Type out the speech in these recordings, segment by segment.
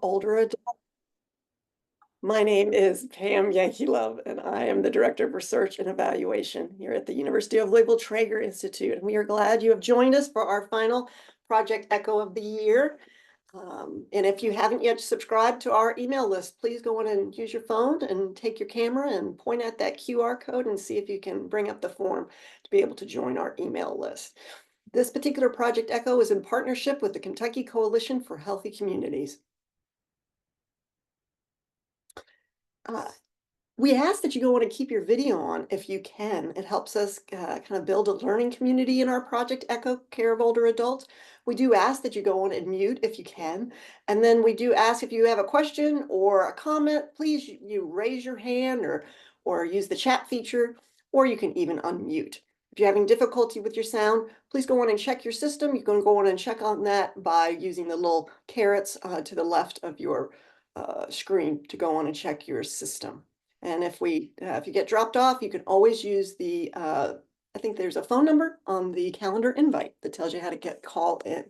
older adults. My name is Pam Yankee Love, and I am the Director of Research and Evaluation here at the University of Louisville Traeger Institute. And we are glad you have joined us for our final Project Echo of the year. And if you haven't yet subscribed to our email list, please go on and use your phone and take your camera and point at that QR code and see if you can bring up the form to be able to join our email list. This particular Project Echo is in partnership with the Kentucky Coalition for Healthy Communities. We ask that you go on and keep your video on if you can. It helps us kind of build a learning community in our Project Echo Care of Older Adults. We do ask that you go on and mute if you can. And then we do ask if you have a question or a comment, please you raise your hand or use the chat feature, or you can even unmute. If you're having difficulty with your sound, please go on and check your system. You can go on and check on that by using the little carrots to the left of your screen to go on and check your system. And if you get dropped off, you can always use the, I think there's a phone number on the calendar invite that tells you how to call in.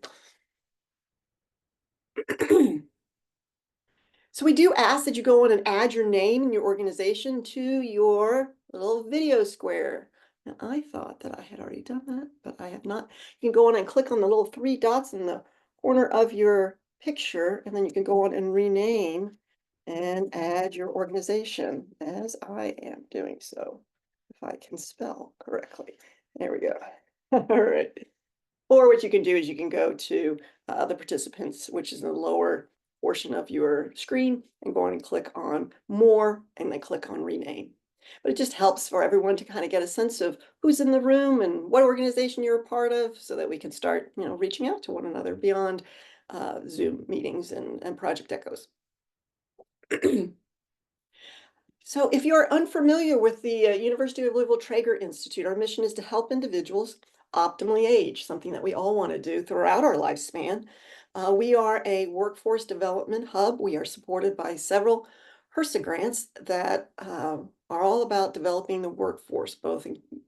So we do ask that you go on and add your name and your organization to your little video square. Now, I thought that I had already done that, but I have not. You can go on and click on the little 3 dots in the corner of your picture, and then you can go on and rename and add your organization, as I am doing so, if I can spell correctly. There we go. All right. Or what you can do is you can go to the participants, which is in the lower portion of your screen, and go on and click on more, and then click on rename. But it just helps for everyone to kind of get a sense of who's in the room and what organization you're a part of, so that we can start, reaching out to one another beyond Zoom meetings and Project Echoes. So if you're unfamiliar with the University of Louisville Traeger Institute, our mission is to help individuals optimally age, something that we all want to do throughout our lifespan. We are a workforce development hub. We are supported by several HRSA grants that are all about developing the workforce, both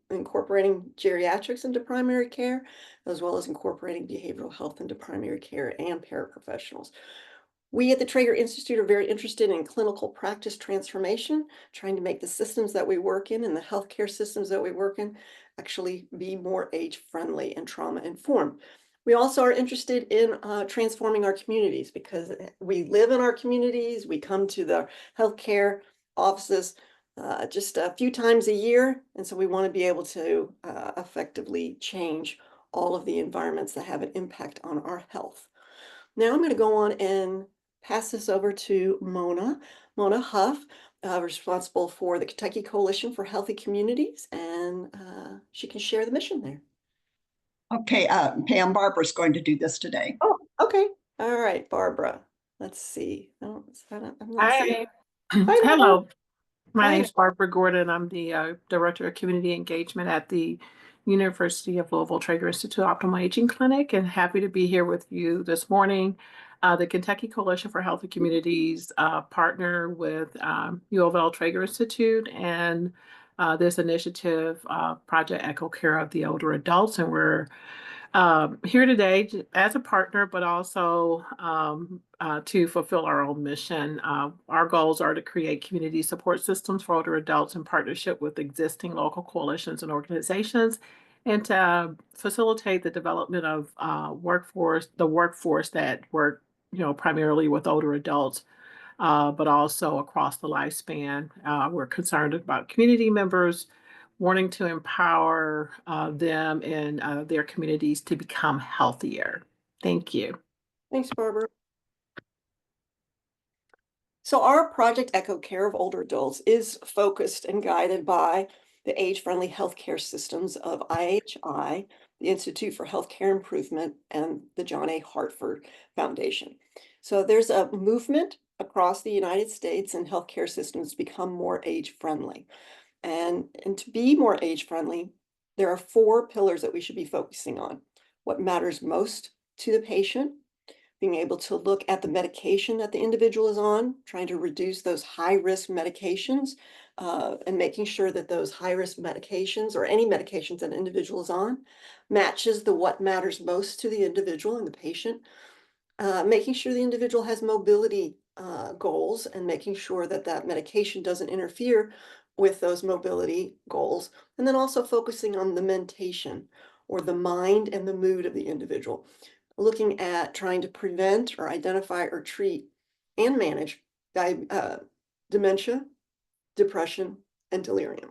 incorporating geriatrics into primary care, as well as incorporating behavioral health into primary care and paraprofessionals. We at the Traeger Institute are very interested in clinical practice transformation, trying to make the systems that we work in and the healthcare systems that we work in actually be more age-friendly and trauma-informed. We also are interested in transforming our communities, because we live in our communities. We come to the healthcare offices just a few times a year, and so we want to be able to effectively change all of the environments that have an impact on our health. Now I'm going to go on and pass this over to Mona Huff, responsible for the Kentucky Coalition for Healthy Communities, and she can share the mission there. Okay, Pam, Barbara's going to do this today. Oh, okay. All right, Barbara. Let's see. Oh, Hi. Hello. My name is Barbara Gordon. I'm the Director of Community Engagement at the University of Louisville Traeger Institute Optimal Aging Clinic, and happy to be here with you this morning. The Kentucky Coalition for Healthy Communities partner with U of L Traeger Institute and this initiative, Project Echo Care of the Older Adults, and we're here today as a partner, but also to fulfill our own mission. Our goals are to create community support systems for older adults in partnership with existing local coalitions and organizations, and to facilitate the development of the workforce that work, primarily with older adults, but also across the lifespan. We're concerned about community members, wanting to empower them and their communities to become healthier. Thank you. Thanks, Barbara. So our Project Echo Care of Older Adults is focused and guided by the age-friendly healthcare systems of IHI, the Institute for Healthcare Improvement, and the John A. Hartford Foundation. So there's a movement across the United States and healthcare systems become more age-friendly. And to be more age-friendly, there are 4 pillars that we should be focusing on. What matters most to the patient, being able to look at the medication that the individual is on, trying to reduce those high-risk medications, and making sure that those high-risk medications or any medications that an individual is on matches what matters most to the individual and the patient. making sure the individual has mobility goals and making sure that that medication doesn't interfere with those mobility goals. And then also focusing on the mentation or the mind and the mood of the individual, looking at trying to prevent or identify or treat and manage dementia, depression, and delirium.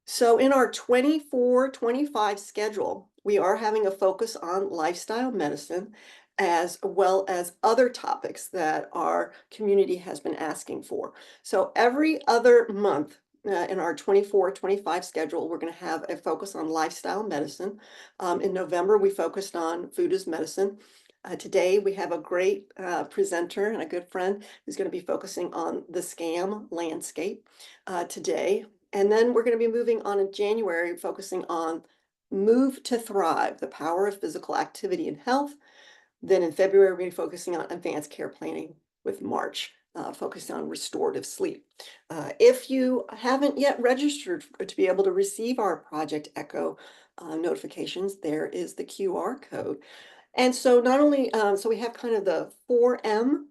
So in our 24-25 schedule, we are having a focus on lifestyle medicine as well as other topics that our community has been asking for. So every other month in our 24-25 schedule, we're going to have a focus on lifestyle medicine. In November, we focused on food as medicine. Today, we have a great presenter and a good friend who's going to be focusing on the scam landscape today. And then we're going to be moving on in January, focusing on Move to Thrive, the power of physical activity and health. Then in February, we're going to be focusing on advanced care planning with March, focusing on restorative sleep. If you haven't yet registered to be able to receive our Project Echo notifications, there is the QR code. And so not only, so we have kind of the 4M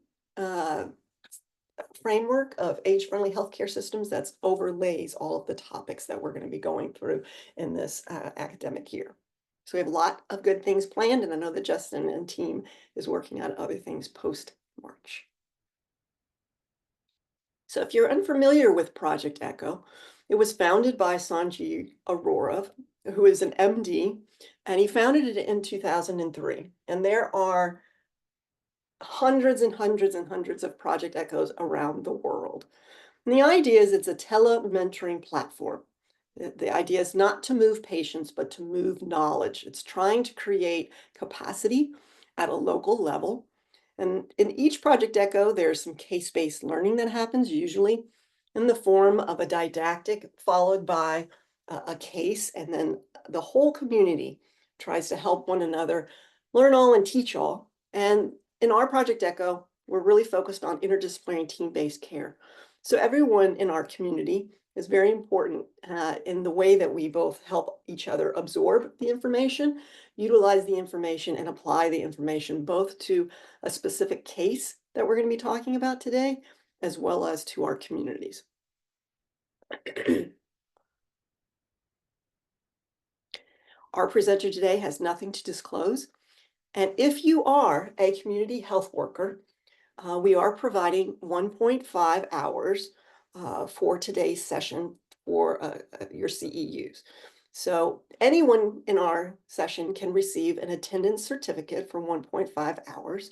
framework of age-friendly healthcare systems that's overlays all of the topics that we're going to be going through in this academic year. So we have a lot of good things planned, and I know that Justin and team is working on other things post-March. So if you're unfamiliar with Project Echo, it was founded by Sanjay Arora, who is an MD, and he founded it in 2003. And there are hundreds and hundreds and hundreds of Project Echoes around the world. And the idea is it's a tele-mentoring platform. The idea is not to move patients, but to move knowledge. It's trying to create capacity at a local level. And in each Project Echo, there's some case-based learning that happens, usually in the form of a didactic followed by a case, and then the whole community tries to help one another learn all and teach all. And in our Project Echo, we're really focused on interdisciplinary team-based care. So everyone in our community is very important in the way that we both help each other absorb the information, utilize the information, and apply the information both to a specific case that we're going to be talking about today, as well as to our communities. Our presenter today has nothing to disclose. And if you are a community health worker, we are providing 1.5 hours for today's session for your CEUs. So anyone in our session can receive an attendance certificate for 1.5 hours.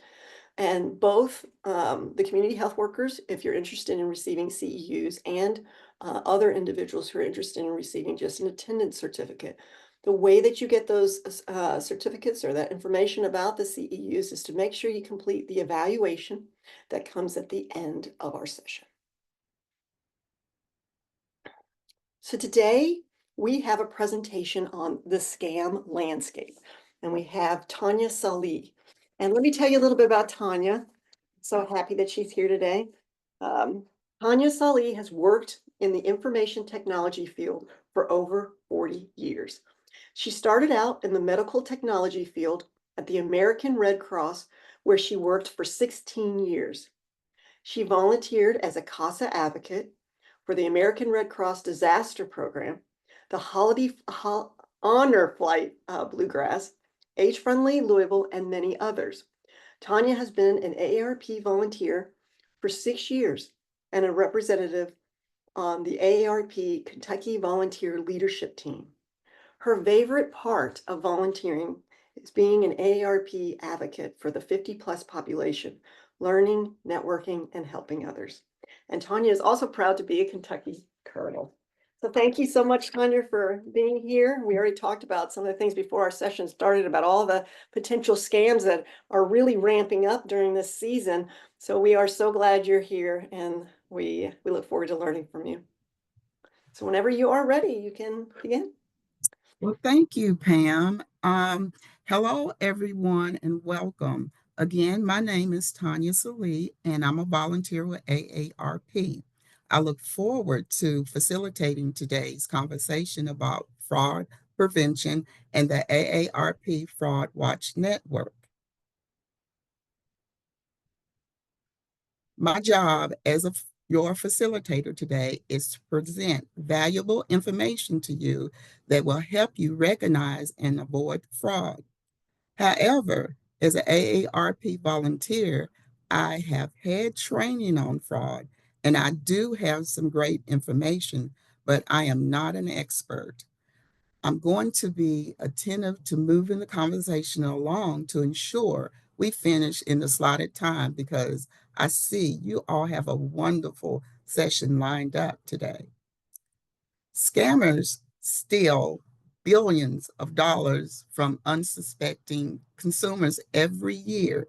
And both the community health workers, if you're interested in receiving CEUs, and other individuals who are interested in receiving just an attendance certificate. The way that you get those certificates or that information about the CEUs is to make sure you complete the evaluation that comes at the end of our session. So today we have a presentation on the scam landscape, and we have Tanya Sallee. And let me tell you a little bit about Tanya. So happy that she's here today. Tanya Sallee has worked in the information technology field for over 40 years. She started out in the medical technology field at the American Red Cross, where she worked for 16 years. She volunteered as a CASA advocate for the American Red Cross Disaster Program, the Honor Flight Bluegrass, Age Friendly Louisville, and many others. Tanya has been an AARP volunteer for 6 years and a representative on the AARP Kentucky Volunteer Leadership Team. Her favorite part of volunteering is being an AARP advocate for the 50+ population, learning, networking, and helping others. And Tanya is also proud to be a Kentucky Colonel. So thank you so much, Tanya, for being here. We already talked about some of the things before our session started about all the potential scams that are really ramping up during this season. So we are so glad you're here, and we look forward to learning from you. So whenever you are ready, you can begin. Well, thank you, Pam. Hello, everyone, and welcome. Again, my name is Tanya Sallee, and I'm a volunteer with AARP. I look forward to facilitating today's conversation about fraud, Prevention, and the AARP Fraud Watch Network. My job as your facilitator today is to present valuable information to you that will help you recognize and avoid fraud. However, as an AARP volunteer, I have had training on fraud, and I do have some great information, but I am not an expert. I'm going to be attentive to moving the conversation along to ensure we finish in the slotted time, because I see you all have a wonderful session lined up today. Scammers steal billions of dollars from unsuspecting consumers every year.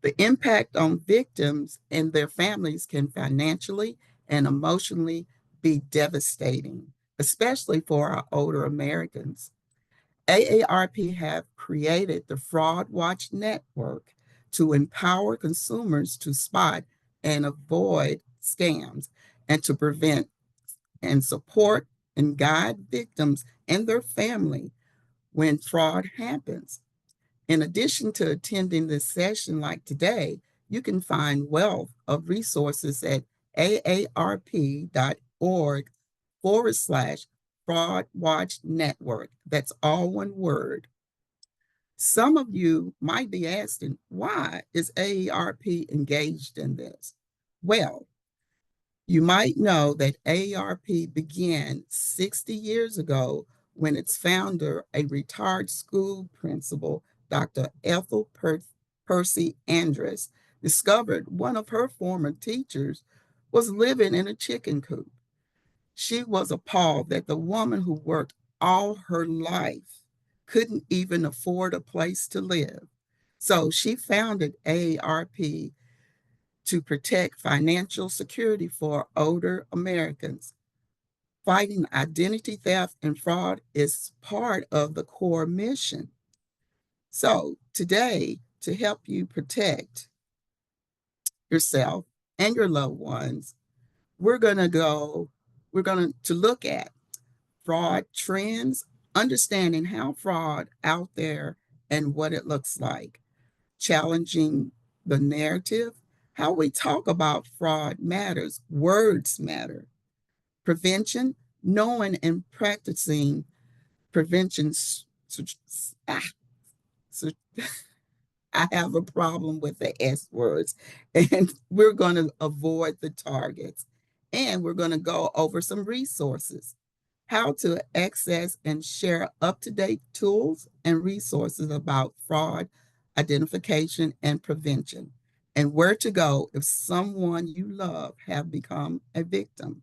The impact on victims and their families can financially and emotionally be devastating, especially for our older Americans. AARP have created the Fraud Watch Network to empower consumers to spot and avoid scams, and to prevent and support and guide victims and their family when fraud happens. In addition to attending this session like today, you can find wealth of resources at aarp.org/Fraud Watch Network. That's all one word. Some of you might be asking, why is AARP engaged in this? Well, you might know that AARP began 60 years ago when its founder, a retired school principal, Dr. Ethel Percy Andress, discovered one of her former teachers was living in a chicken coop. She was appalled that the woman who worked all her life couldn't even afford a place to live. So she founded AARP to protect financial security for older Americans. Fighting identity theft and fraud is part of the core mission. So today, to help you protect yourself and your loved ones, we're going to look at fraud trends, understanding how fraud out there and what it looks like, challenging the narrative, how we talk about fraud matters, words matter, prevention, knowing and practicing prevention. I have a problem with the S words, and we're going to avoid the targets. And we're going to go over some resources, how to access and share up-to-date tools and resources about fraud identification and prevention, and where to go if someone you love have become a victim.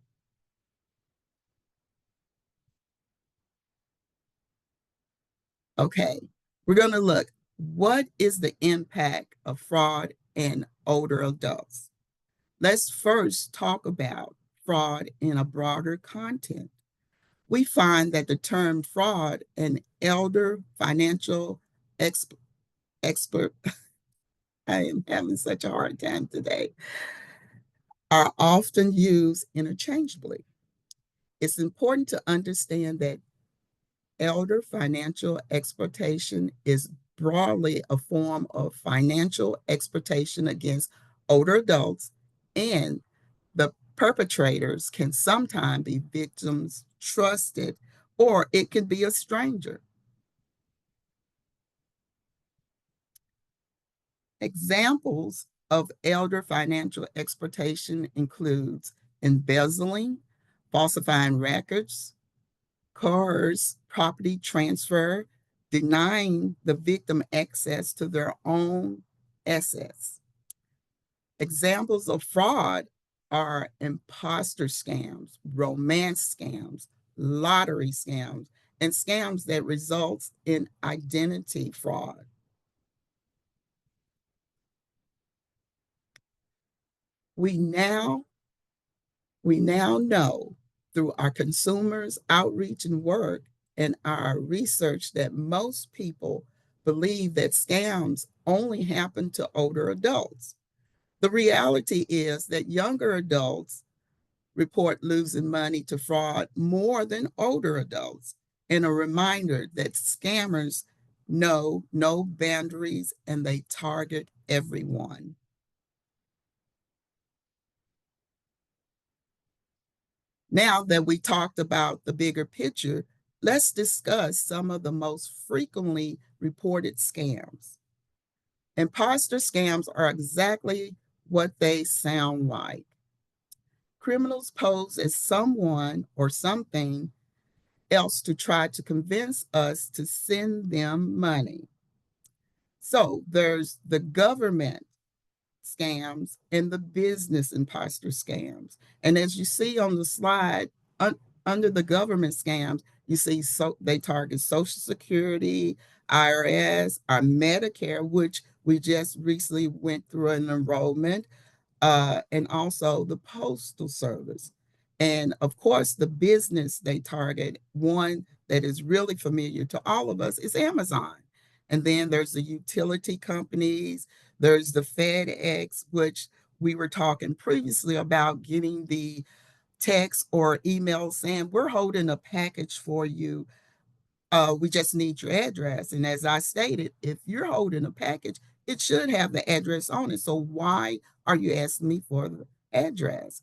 Okay, we're going to look, what is the impact of fraud in older adults? Let's first talk about fraud in a broader context. We find that the term fraud and elder financial expert, I am having such a hard time today, are often used interchangeably. It's important to understand that elder financial exploitation is broadly a form of financial exploitation against older adults, and the perpetrators can sometimes be victims trusted, or it can be a stranger. Examples of elder financial exploitation includes embezzling, falsifying records, coerced property transfer, denying the victim access to their own assets. Examples of fraud are imposter scams, romance scams, lottery scams, and scams that result in identity fraud. We now know through our consumers outreach and work and our research that most people believe that scams only happen to older adults. The reality is that younger adults report losing money to fraud more than older adults. and a reminder that scammers know no boundaries and they target everyone. Now that we talked about the bigger picture, let's discuss some of the most frequently reported scams. Imposter scams are exactly what they sound like. Criminals pose as someone or something else to try to convince us to send them money. So there's the government scams and the business imposter scams. And as you see on the slide, under the government scams, you see they target Social Security, IRS, our Medicare, which we just recently went through an enrollment, and also the Postal Service. And of course, the business they target, one that is really familiar to all of us, is Amazon. And then there's the utility companies, there's the FedEx, which we were talking previously about getting the text or email saying, we're holding a package for you. We just need your address. And as I stated, if you're holding a package, it should have the address on it. So why are you asking me for the address?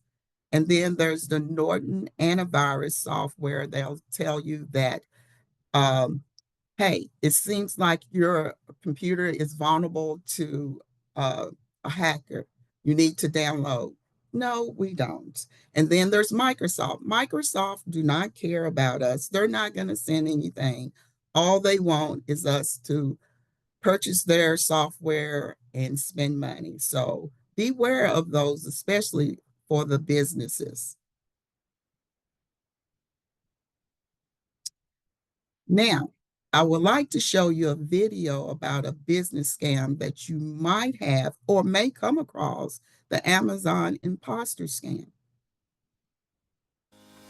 And then there's the Norton antivirus software. They'll tell you that, hey, it seems like your computer is vulnerable to a hacker. You need to download. No, we don't. And then there's Microsoft. Microsoft do not care about us. They're not going to send anything. All they want is us to purchase their software and spend money. So beware of those, especially for the businesses. Now, I would like to show you a video about a business scam that you might have or may come across, the Amazon imposter scam.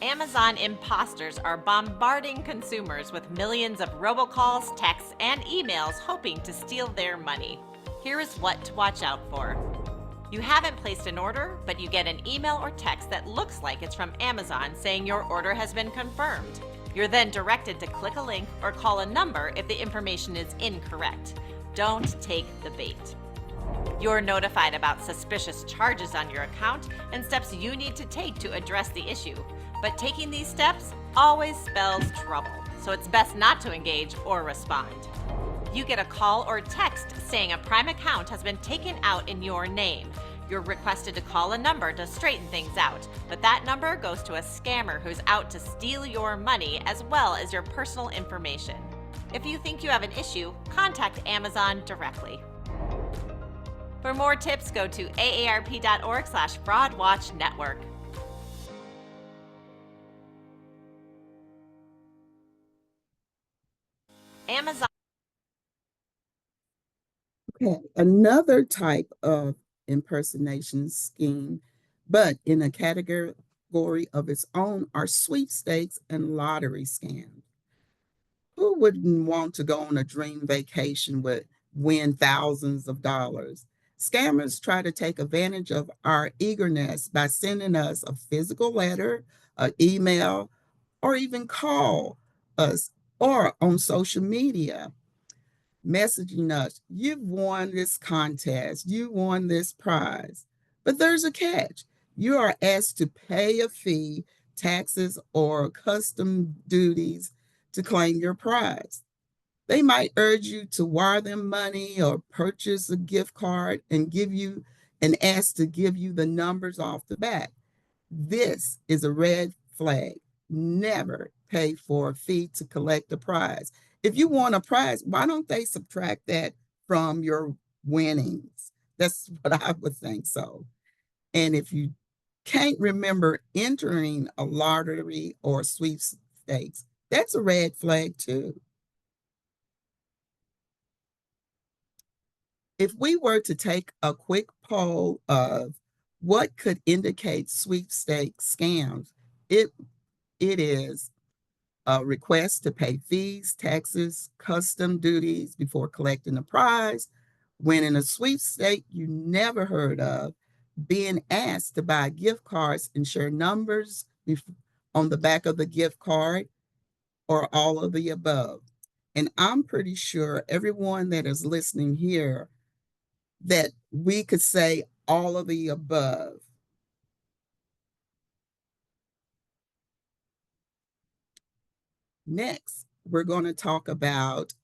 Amazon imposters are bombarding consumers with millions of robocalls, texts, and emails hoping to steal their money. Here is what to watch out for. You haven't placed an order, but you get an email or text that looks like it's from Amazon saying your order has been confirmed. You're then directed to click a link or call a number if the information is incorrect. Don't take the bait. You're notified about suspicious charges on your account and steps you need to take to address the issue. But taking these steps always spells trouble, so it's best not to engage or respond. You get a call or text saying a Prime account has been taken out in your name. You're requested to call a number to straighten things out, but that number goes to a scammer who's out to steal your money as well as your personal information. If you think you have an issue, contact Amazon directly. For more tips, go to aarp.org/fraudwatchnetwork. Amazon. Okay, another type of impersonation scheme, but in a category of its own, are sweepstakes and lottery scams. Who wouldn't want to go on a dream vacation with win thousands of dollars? Scammers try to take advantage of our eagerness by sending us a physical letter, an email, or even call us or on social media, messaging us, you've won this contest, you won this prize. But there's a catch. You are asked to pay a fee, taxes, or custom duties to claim your prize. They might urge you to wire them money or purchase a gift card and ask to give you the numbers off the bat. This is a red flag. Never pay for a fee to collect a prize. If you want a prize, why don't they subtract that from your winnings? That's what I would think so. And if you can't remember entering a lottery or sweepstakes, that's a red flag too. If we were to take a quick poll of what could indicate sweepstakes scams, it is a request to pay fees, taxes, custom duties before collecting a prize, winning a sweepstake you never heard of, being asked to buy gift cards and share numbers on the back of the gift card, or all of the above? And I'm pretty sure everyone that is listening here that we could say all of the above. Next, we're going to talk about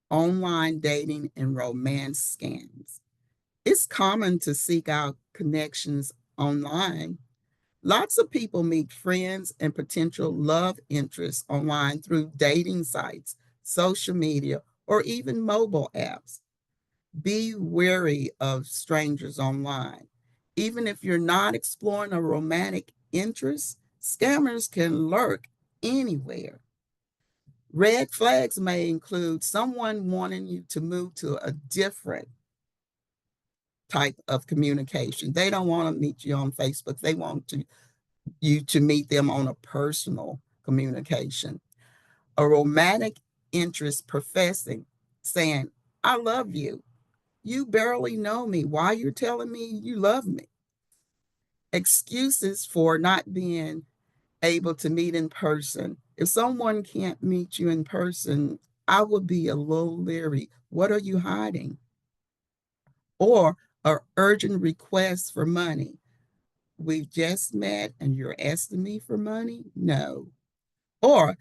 online dating and romance scams. It's common to seek out connections online. Lots of people meet friends and potential love interests online through dating sites, social media, or even mobile apps. Be wary of strangers online. Even if you're not exploring a romantic interest, scammers can lurk anywhere. Red flags may include someone wanting you to move to a different type of communication. They don't want to meet you on Facebook. They want you to meet them on a personal communication. A romantic interest professing, saying, I love you. You barely know me. Why you're telling me you love me? Excuses for not being able to meet in person. If someone can't meet you in person, I would be a little leery. What are you hiding? Or an urgent request for money. We've just met and you're asking me for money? No. Or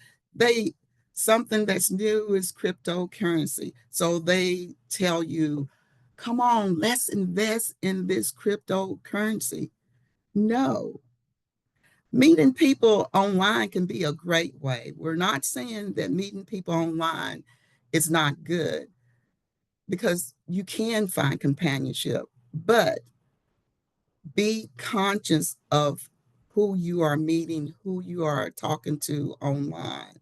something that's new is cryptocurrency. So they tell you, come on, let's invest in this cryptocurrency. No. Meeting people online can be a great way. We're not saying that meeting people online is not good, because you can find companionship, but be conscious of who you are meeting, who you are talking to online.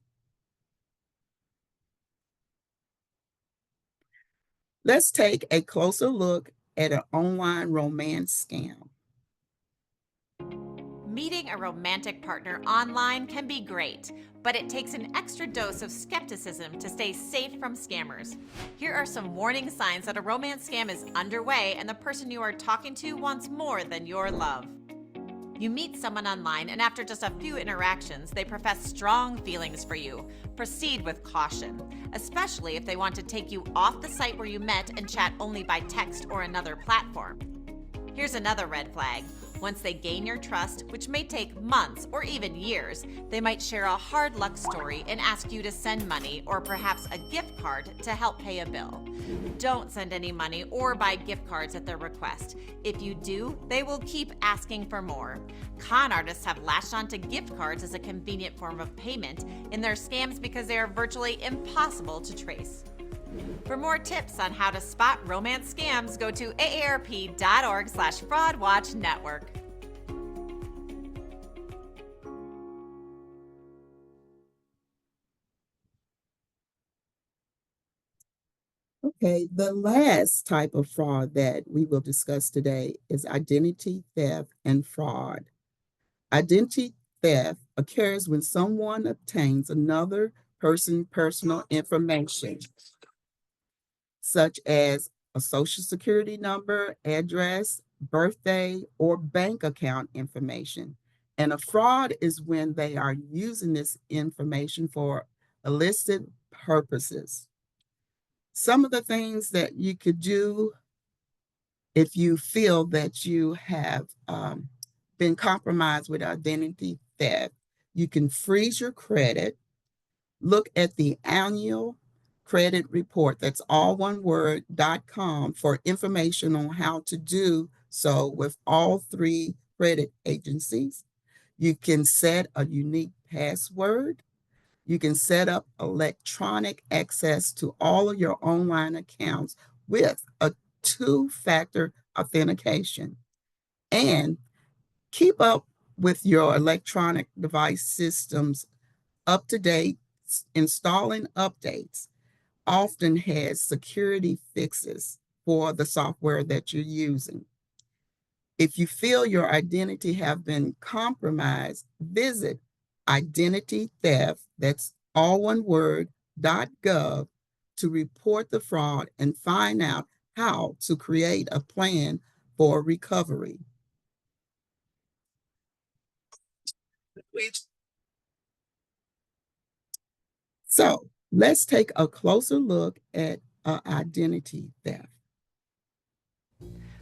Let's take a closer look at an online romance scam. Meeting a romantic partner online can be great, but it takes an extra dose of skepticism to stay safe from scammers. Here are some warning signs that a romance scam is underway and the person you are talking to wants more than your love. You meet someone online, and after just a few interactions, they profess strong feelings for you. Proceed with caution, especially if they want to take you off the site where you met and chat only by text or another platform. Here's another red flag. Once they gain your trust, which may take months or even years, they might share a hard luck story and ask you to send money or perhaps a gift card to help pay a bill. Don't send any money or buy gift cards at their request. If you do, they will keep asking for more. Con artists have latched onto gift cards as a convenient form of payment in their scams because they are virtually impossible to trace. For more tips on how to spot romance scams, go to aarp.org/fraudwatchnetwork. Okay, the last type of fraud that we will discuss today is identity theft and fraud. Identity theft occurs when someone obtains another person's personal information, such as a social security number, address, birthday, or bank account information. And a fraud is when they are using this information for illicit purposes. Some of the things that you could do if you feel that you have been compromised with identity theft, you can freeze your credit, look at the annual credit report, that's all one word.com, for information on how to do so with all three credit agencies. You can set a unique password. You can set up electronic access to all of your online accounts with a two-factor authentication. And keep up with your electronic device systems up to date. Installing updates often has security fixes for the software that you're using. If you feel your identity have been compromised, visit identity theft, that's all one word, .gov, to report the fraud and find out how to create a plan for recovery. So let's take a closer look at identity theft.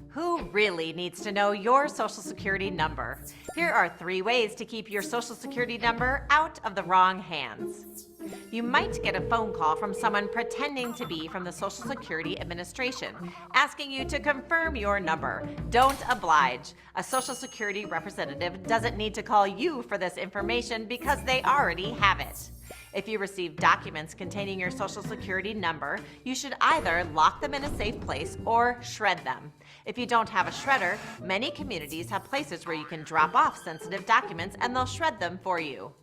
Who really needs to know your Social Security number? Here are 3 ways to keep your Social Security number out of the wrong hands. You might get a phone call from someone pretending to be from the Social Security Administration, asking you to confirm your number. Don't oblige. A Social Security representative doesn't need to call you for this information because they already have it. If you receive documents containing your Social Security number, you should either lock them in a safe place or shred them. If you don't have a shredder, many communities have places where you can drop off sensitive documents and they'll shred them for you.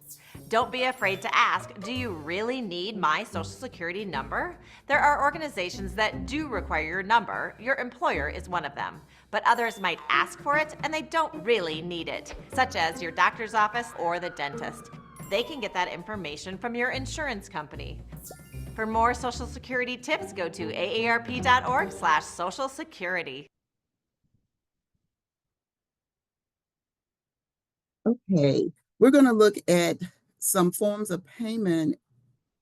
Don't be afraid to ask, do you really need my Social Security number? There are organizations that do require your number. Your employer is one of them. But others might ask for it and they don't really need it, such as your doctor's office or the dentist. They can get that information from your insurance company. For more Social Security tips, go to aarp.org/Social Security. Okay, we're going to look at some forms of payment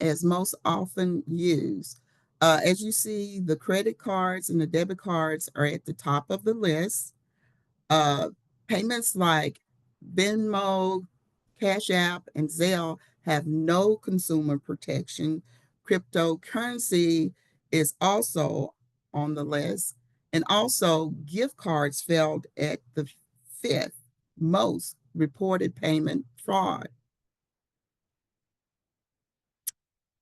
as most often used. As you see, the credit cards and the debit cards are at the top of the list. Payments like Venmo, Cash App, and Zelle have no consumer protection. Cryptocurrency is also on the list. And also, gift cards fell at the 5th most reported payment fraud.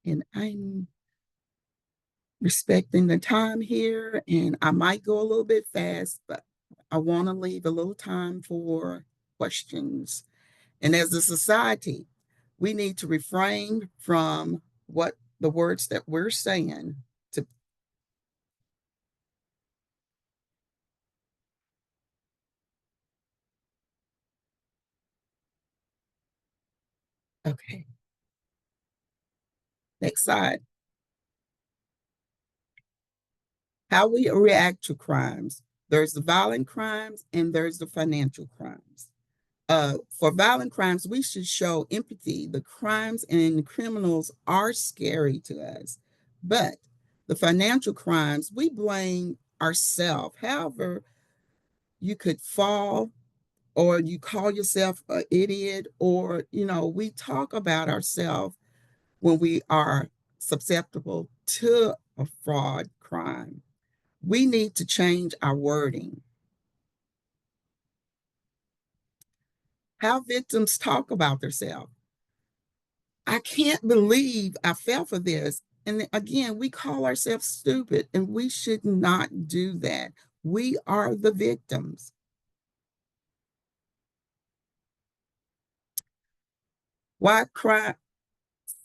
And I'm respecting the time here, and I might go a little bit fast, but I want to leave a little time for questions. And as a society, we need to refrain from what the words that we're saying to. Okay. Next slide. How we react to crimes. There's the violent crimes and there's the financial crimes. For violent crimes, we should show empathy. The crimes and the criminals are scary to us, but the financial crimes, we blame ourselves. However, you could fall or you call yourself an idiot, or, we talk about ourselves when we are susceptible to a fraud crime. We need to change our wording. How victims talk about themselves. I can't believe I fell for this. And again, we call ourselves stupid, and we should not do that. We are the victims. Why crimes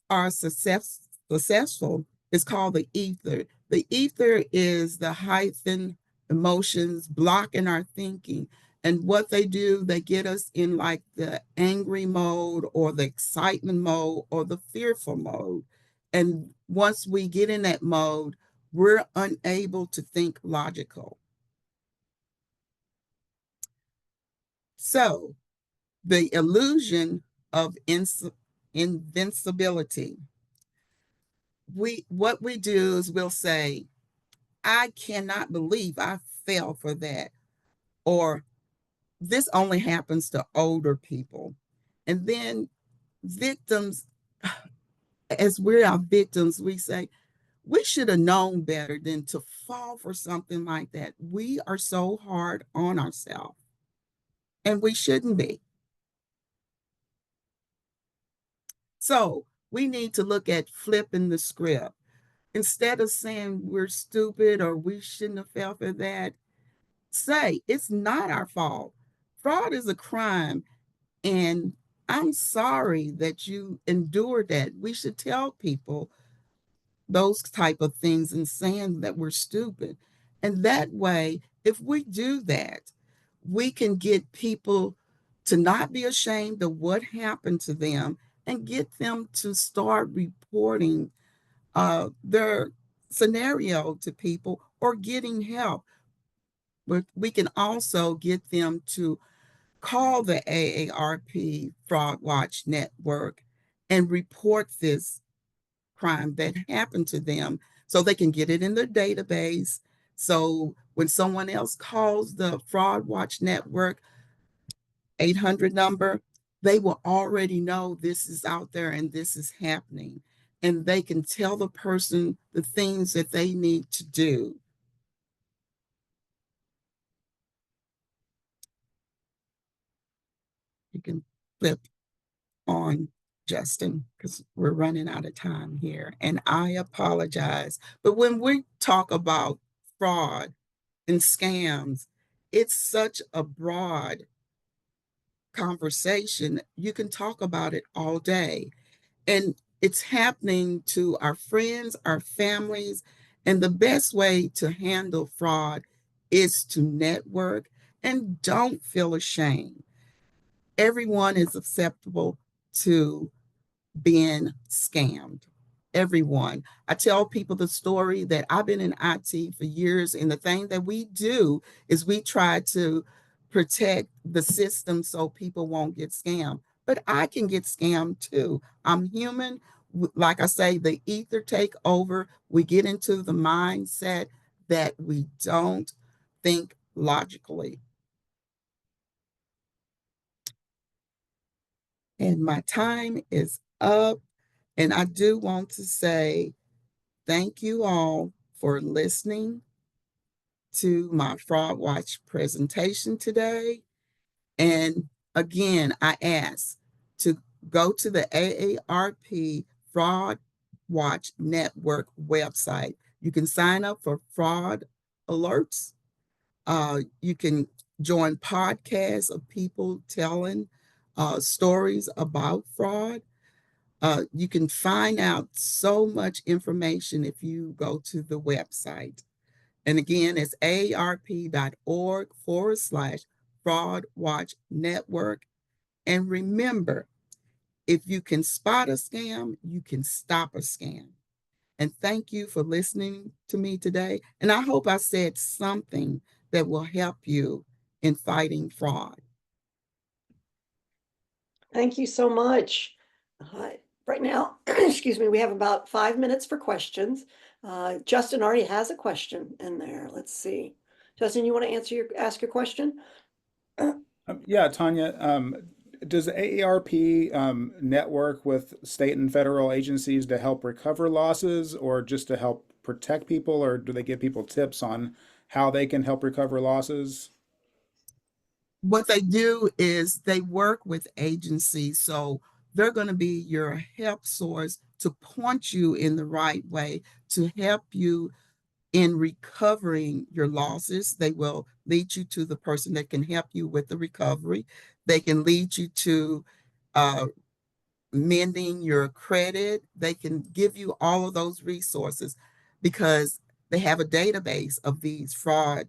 are successful is called the ether. The ether is the heightened emotions blocking our thinking. And what they do, they get us in like the angry mode or the excitement mode or the fearful mode. And once we get in that mode, we're unable to think logical. So the illusion of invincibility. What we do is we'll say, I cannot believe I fell for that. Or this only happens to older people. And then victims, as we're our victims, we say, we should have known better than to fall for something like that. We are so hard on ourselves, and we shouldn't be. So we need to look at flipping the script. Instead of saying we're stupid or we shouldn't have fell for that, say it's not our fault. Fraud is a crime, and I'm sorry that you endured that. We should tell people those type of things and saying that we're stupid. And that way, if we do that, we can get people to not be ashamed of what happened to them and get them to start reporting their scenario to people or getting help. But we can also get them to call the AARP Fraud Watch Network and report this crime that happened to them so they can get it in their database. So when someone else calls the Fraud Watch Network 800 number, they will already know this is out there and this is happening. And they can tell the person the things that they need to do. You can flip on, Justin, because we're running out of time here. And I apologize. But when we talk about fraud and scams, it's such a broad conversation. You can talk about it all day. And it's happening to our friends, our families. And the best way to handle fraud is to network and don't feel ashamed. Everyone is susceptible to being scammed. Everyone. I tell people the story that I've been in IT for years, and the thing that we do is we try to protect the system so people won't get scammed. But I can get scammed too. I'm human. Like I say, the ether take over. We get into the mindset that we don't think logically. And my time is up. And I do want to say thank you all for listening to my Fraud Watch presentation today. And again, I ask to go to the AARP Fraud Watch Network website. You can sign up for fraud alerts. You can join podcasts of people telling stories about fraud. You can find out so much information if you go to the website. And again, it's aarp.org/Fraud Watch Network. And remember, if you can spot a scam, you can stop a scam. And thank you for listening to me today. And I hope I said something that will help you in fighting fraud. Thank you so much. Right now, excuse me, we have about 5 minutes for questions. Justin already has a question in there. Let's see. Justin, you want to ask your question? Yeah, Tanya, does the AARP network with state and federal agencies to help recover losses or just to help protect people, or do they give people tips on how they can help recover losses? What they do is they work with agencies. So they're going to be your help source to point you in the right way, to help you in recovering your losses. They will lead you to the person that can help you with the recovery. They can lead you to mending your credit. They can give you all of those resources because they have a database of these fraud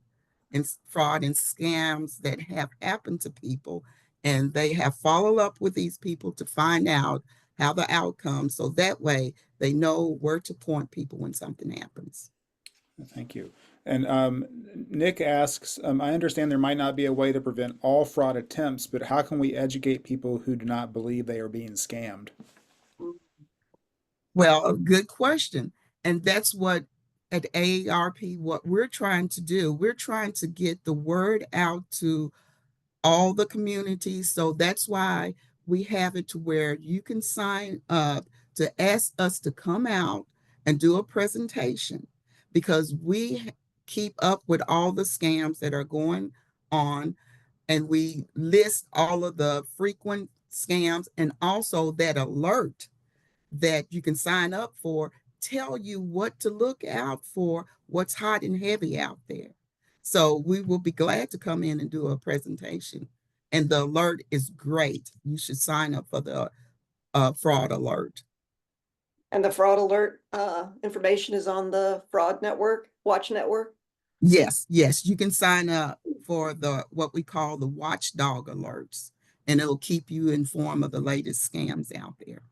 and scams that have happened to people, and they have followed up with these people to find out how the outcome, so that way they know where to point people when something happens. Thank you. And Nick asks, I understand there might not be a way to prevent all fraud attempts, but how can we educate people who do not believe they are being scammed? Well, a good question. And that's what at AARP, what we're trying to do. We're trying to get the word out to all the communities. So that's why we have it to where you can sign up to ask us to come out and do a presentation, because we keep up with all the scams that are going on, and we list all of the frequent scams, and also that alert that you can sign up for tell you what to look out for, what's hot and heavy out there. So we will be glad to come in and do a presentation. And the alert is great. You should sign up for the fraud alert. And the fraud alert information is on the Fraud Network, Watch Network? Yes, you can sign up for the what we call the watchdog alerts, and it'll keep you informed of the latest scams out there.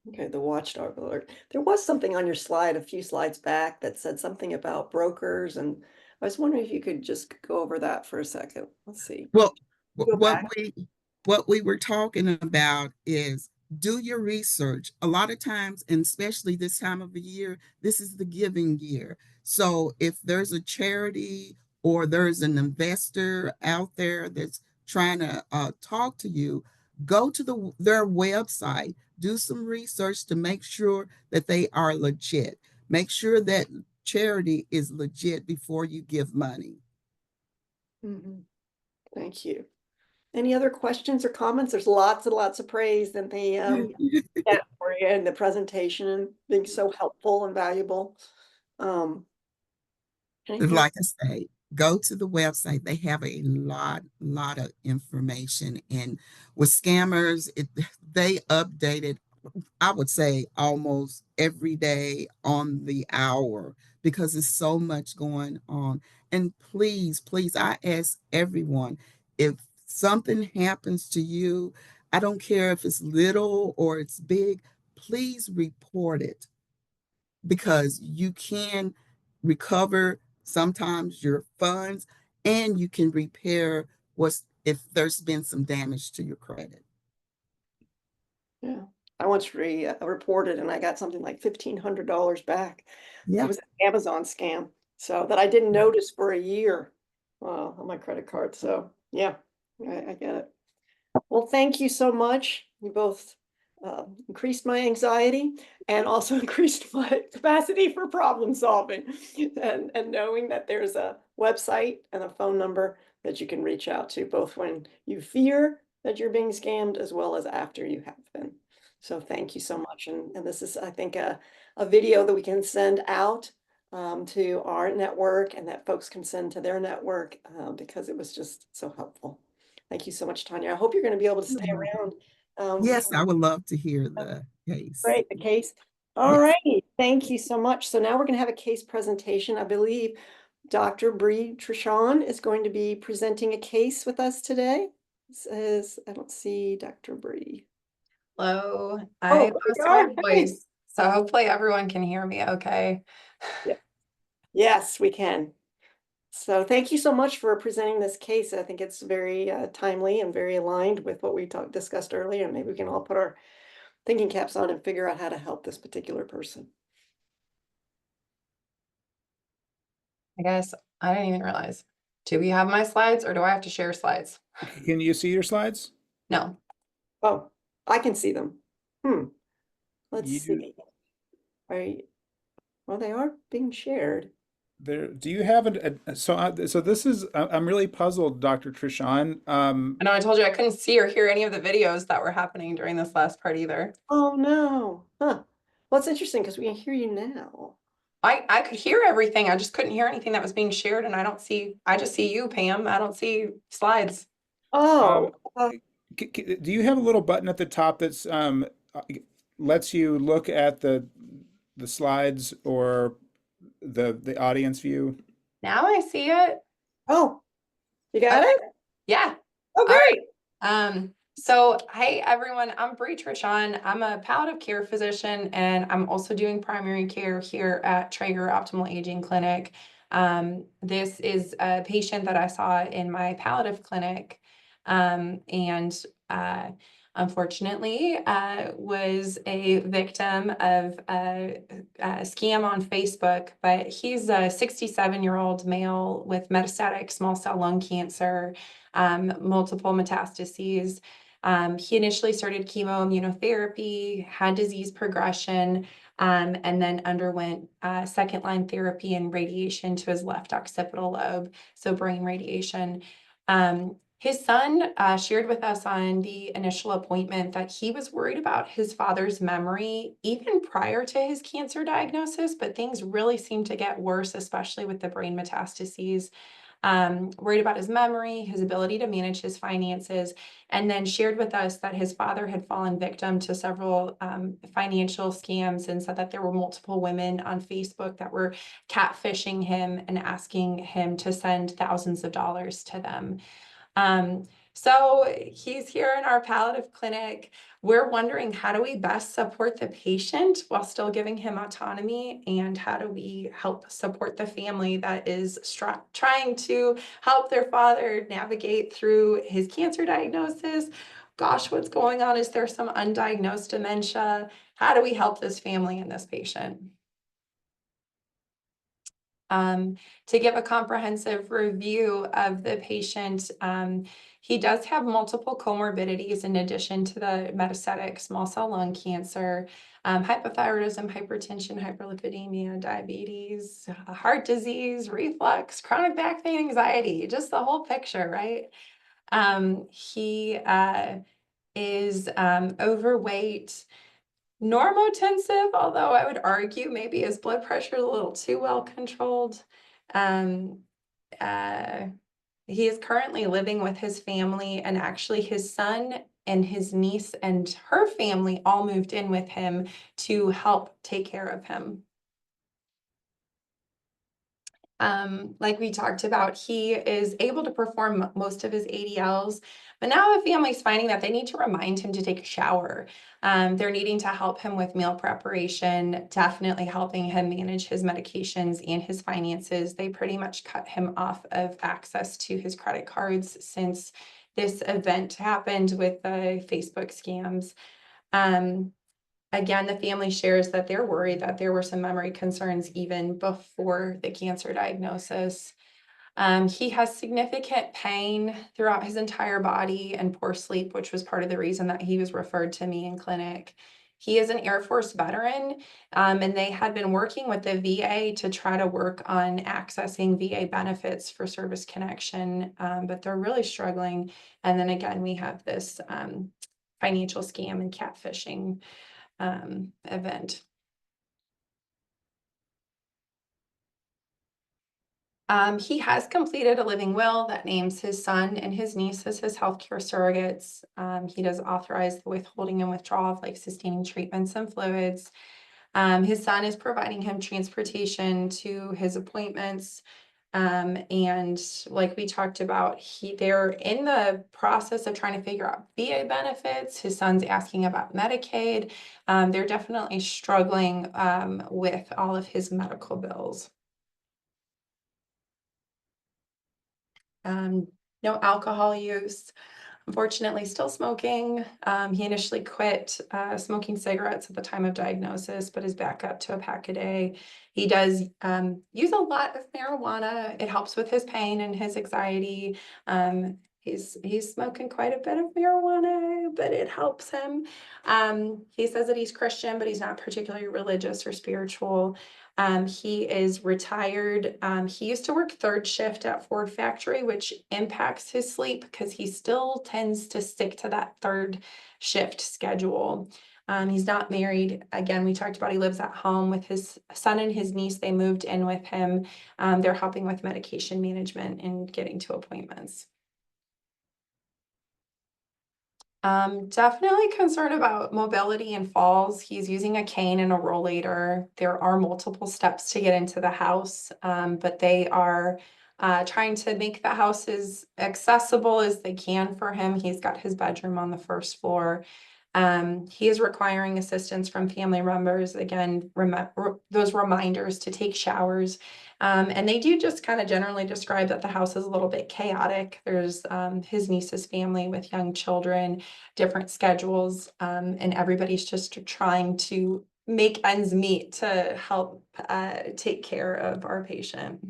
Okay, the watchdog alert. There was something on your slide a few slides back that said something about brokers, and I was wondering if you could just go over that for a second. Let's see. Well, Go back. what we were talking about is do your research. A lot of times, and especially this time of the year, this is the giving year. So if there's a charity or there's an investor out there that's trying to talk to you, go to their website, do some research to make sure that they are legit. Make sure that charity is legit before you give money. Mhm. Thank you. Any other questions or comments? There's lots and lots of praise in the for you and the presentation and being so helpful and valuable. Um, anything else? Like I say, go to the website. They have a lot of information. And with scammers, they update it, I would say, almost every day on the hour because there's so much going on. And please, please, I ask everyone, if something happens to you, I don't care if it's little or it's big, please report it because you can recover sometimes your funds and you can repair what's if there's been some damage to your credit. Yeah, I once reported and I got something like $1,500 back. It Yeah. was an Amazon scam, so that I didn't notice for a year on my credit card. So yeah, I get it. Well, thank you so much. You both increased my anxiety and also increased my capacity for problem solving and knowing that there's a website and a phone number that you can reach out to both when you fear that you're being scammed as well as after you have been. So thank you so much. And this is, I think, a video that we can send out to our network and that folks can send to their network because it was just so helpful. Thank you so much, Tanya. I hope you're going to be able to stay around. Yes, I would love to hear the case. Great, the case. All Yes. righty. Thank you so much. So now we're going to have a case presentation. I believe Dr. Bree Trishon is going to be presenting a case with us today. I don't see Dr. Bree. Hello, Oh, I there posted you my are. Hey. voice, so hopefully everyone can hear me okay. Yes, we can. So thank you so much for presenting this case. I think it's very timely and very aligned with what we discussed earlier. And maybe we can all put our thinking caps on and figure out how to help this particular person. I guess I didn't even realize. Do we have my slides or do I have to share slides? Can you see your slides? No. Oh, I can see them. Let's You see. Right. Well, they are being shared. there? Do you have so this is I'm really puzzled, Dr. Trishon. I know I told you I couldn't see or hear any of the videos that were happening during this last part either. Oh no. Huh. Well, it's interesting because we can hear you now. I could hear everything. I just couldn't hear anything that was being shared, and I just see you, Pam. I don't see slides. Oh, Do you have a little button at the top that's lets you look at the slides or the audience view? Now I see it. oh, you got Okay. it? Yeah. Oh, All right. great. So hey everyone, I'm Bree Trishon. I'm a palliative care physician and I'm also doing primary care here at Traeger Optimal Aging Clinic. This is a patient that I saw in my palliative clinic, and unfortunately was a victim of a scam on Facebook. But he's a 67-year-old male with metastatic small cell lung cancer, multiple metastases. He initially started chemoimmunotherapy, had disease progression, and then underwent second-line therapy and radiation to his left occipital lobe, so brain radiation. His son shared with us on the initial appointment that he was worried about his father's memory even prior to his cancer diagnosis, but things really seemed to get worse, especially with the brain metastases. Worried about his memory, his ability to manage his finances, and then shared with us that his father had fallen victim to several financial scams and said that there were multiple women on Facebook that were catfishing him and asking him to send thousands of dollars to them. So he's here in our palliative clinic. We're wondering, how do we best support the patient while still giving him autonomy? And how do we help support the family that is trying to help their father navigate through his cancer diagnosis, gosh, what's going on? Is there some undiagnosed dementia? How do we help this family and this patient? To give a comprehensive review of the patient, he does have multiple comorbidities in addition to the metastatic small cell lung cancer, hypothyroidism, hypertension, hyperlipidemia, diabetes, heart disease, reflux, chronic back pain, anxiety, just the whole picture, right? He is overweight, normotensive, although I would argue maybe his blood pressure is a little too well controlled. Um, uh, he is currently living with his family, and actually his son and his niece and her family all moved in with him to help take care of him. Like we talked about, he is able to perform most of his ADLs, but now the family's finding that they need to remind him to take a shower. They're needing to help him with meal preparation, definitely helping him manage his medications and his finances. They pretty much cut him off of access to his credit cards since this event happened with the Facebook scams. Again, the family shares that they're worried that there were some memory concerns even before the cancer diagnosis. He has significant pain throughout his entire body and poor sleep, which was part of the reason that he was referred to me in clinic. He is an Air Force veteran, and they had been working with the VA to try to work on accessing VA benefits for service connection, but they're really struggling. And then again, we have this financial scam and catfishing event. He has completed a living will that names his son and his niece as his healthcare surrogates. He does authorize the withholding and withdrawal of life-sustaining treatments and fluids. His son is providing him transportation to his appointments. And like we talked about, they're in the process of trying to figure out VA benefits. His son's asking about Medicaid. They're definitely struggling with all of his medical bills. No alcohol use. Unfortunately, still smoking. He initially quit smoking cigarettes at the time of diagnosis, but is back up to a pack a day. He does use a lot of marijuana. It helps with his pain and his anxiety. He's smoking quite a bit of marijuana, but it helps him. He says that he's Christian, but he's not particularly religious or spiritual. He is retired. He used to work third shift at Ford factory, which impacts his sleep because he still tends to stick to that third shift schedule. He's not married. Again, we talked about he lives at home with his son and his niece. They moved in with him. They're helping with medication management and getting to appointments. Definitely concerned about mobility and falls. He's using a cane and a rollator. There are multiple steps to get into the house, but they are trying to make the house as accessible as they can for him. He's got his bedroom on the first floor. He is requiring assistance from family members. Again, those reminders to take showers. And they do just kind of generally describe that the house is a little bit chaotic. There's his niece's family with young children, different schedules, and everybody's just trying to make ends meet to help take care of our patient.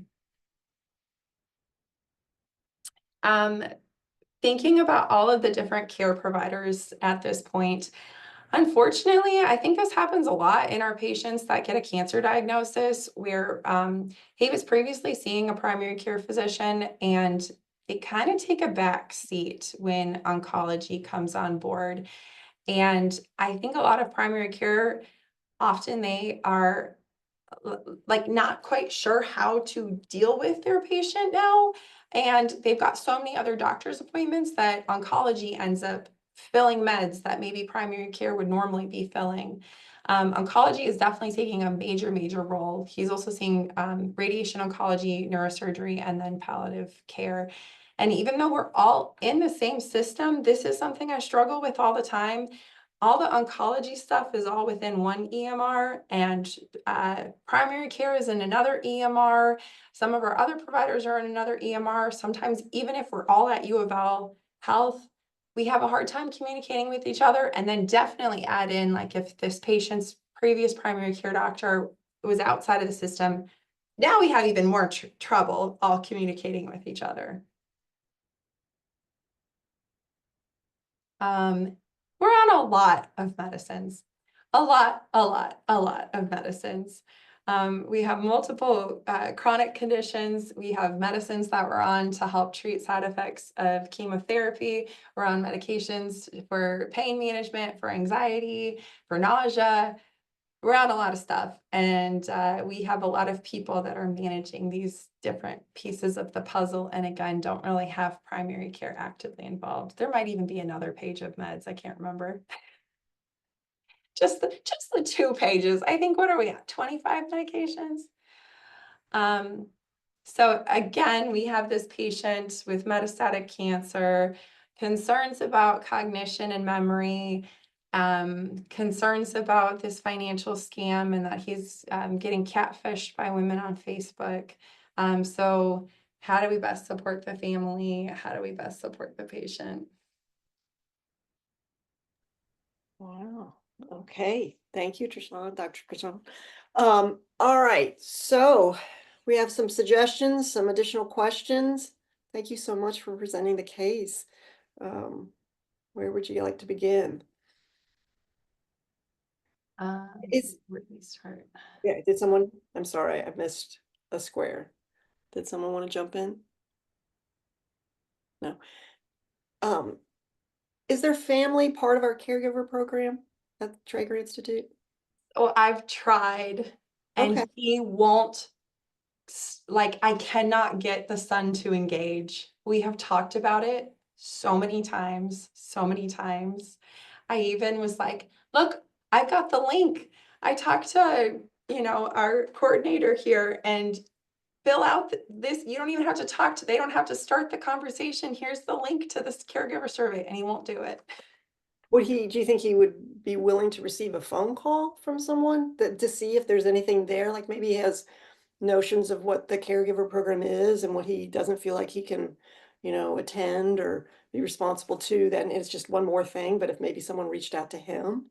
Thinking about all of the different care providers at this point, unfortunately, I think this happens a lot in our patients that get a cancer diagnosis where he was previously seeing a primary care physician and they kind of take a back seat when oncology comes on board. And I think a lot of primary care, often they are like not quite sure how to deal with their patient now. And they've got so many other doctor's appointments that oncology ends up filling meds that maybe primary care would normally be filling. Oncology is definitely taking a major role. He's also seeing radiation oncology, neurosurgery, and then palliative care. And even though we're all in the same system, this is something I struggle with all the time. All the oncology stuff is all within one EMR, and primary care is in another EMR. Some of our other providers are in another EMR. Sometimes even if we're all at U of L Health, we have a hard time communicating with each other. And then definitely add in, like, if this patient's previous primary care doctor was outside of the system, now we have even more trouble all communicating with each other. We're on a lot of medicines, a lot of medicines. We have multiple chronic conditions. We have medicines that we're on to help treat side effects of chemotherapy. We're on medications for pain management, for anxiety, for nausea. We're on a lot of stuff, and we have a lot of people that are managing these different pieces of the puzzle, and again, don't really have primary care actively involved. There might even be another page of meds. I can't remember. Just the 2 pages. I think, what are we at? 25 medications? So again, we have this patient with metastatic cancer, concerns about cognition and memory, concerns about this financial scam and that he's getting catfished by women on Facebook. So how do we best support the family? How do we best support the patient? Wow. Okay. Thank you, Trishana, Dr. Trishana. All right. So we have some suggestions, some additional questions. Thank you so much for presenting the case. Where would you like to begin? Where do we start? Yeah, I'm sorry, I missed a square. Did someone want to jump in? No. Is their family part of our caregiver program at the Traeger Institute? Oh, I've tried, and Okay. he won't, like, I cannot get the son to engage. We have talked about it so many times, so many times. I even was like, look, I got the link. I talked to, our coordinator here, and fill out this. You don't even have to talk to, they don't have to start the conversation. Here's the link to this caregiver survey, and he won't do it. Do you think he would be willing to receive a phone call from someone to see if there's anything there? Like maybe he has notions of what the caregiver program is and what he doesn't feel like he can, attend or be responsible to, then it's just one more thing. But if maybe someone reached out to him.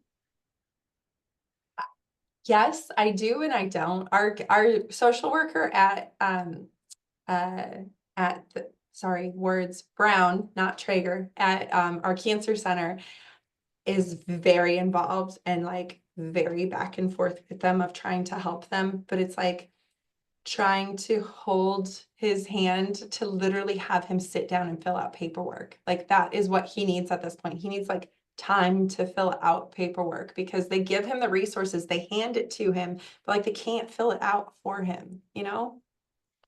Yes, I do, and I don't. Our social worker at Brown, not Traeger, at our cancer center is very involved and like very back and forth with them of trying to help them. But it's like trying to hold his hand to literally have him sit down and fill out paperwork. Like that is what he needs at this point. He needs like time to fill out paperwork because they give him the resources, they hand it to him, but like they can't fill it out for him,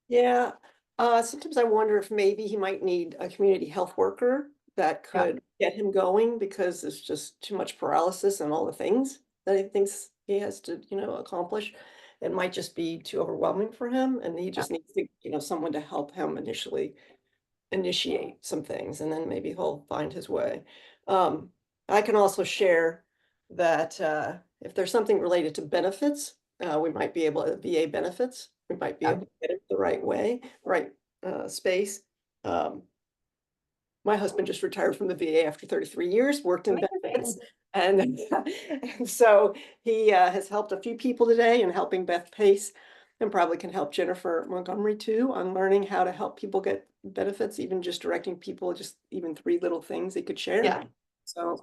Yeah. Sometimes I wonder if maybe he might need a community health worker that could get him going because there's just too much paralysis and all the things that he thinks he has to, accomplish. It might just be too overwhelming for him, and he just needs to, someone to help him initiate some things, and then maybe he'll find his way. I can also share that if there's something related to benefits, we might be able to VA benefits. We might be able to get it the right way, right space. My husband just retired from the VA after 33 years, worked in benefits. And so he has helped a few people today in helping Beth Pace, and probably can help Jennifer Montgomery too on learning how to help people get benefits, even just directing people, just even 3 little things they could share. Yeah. So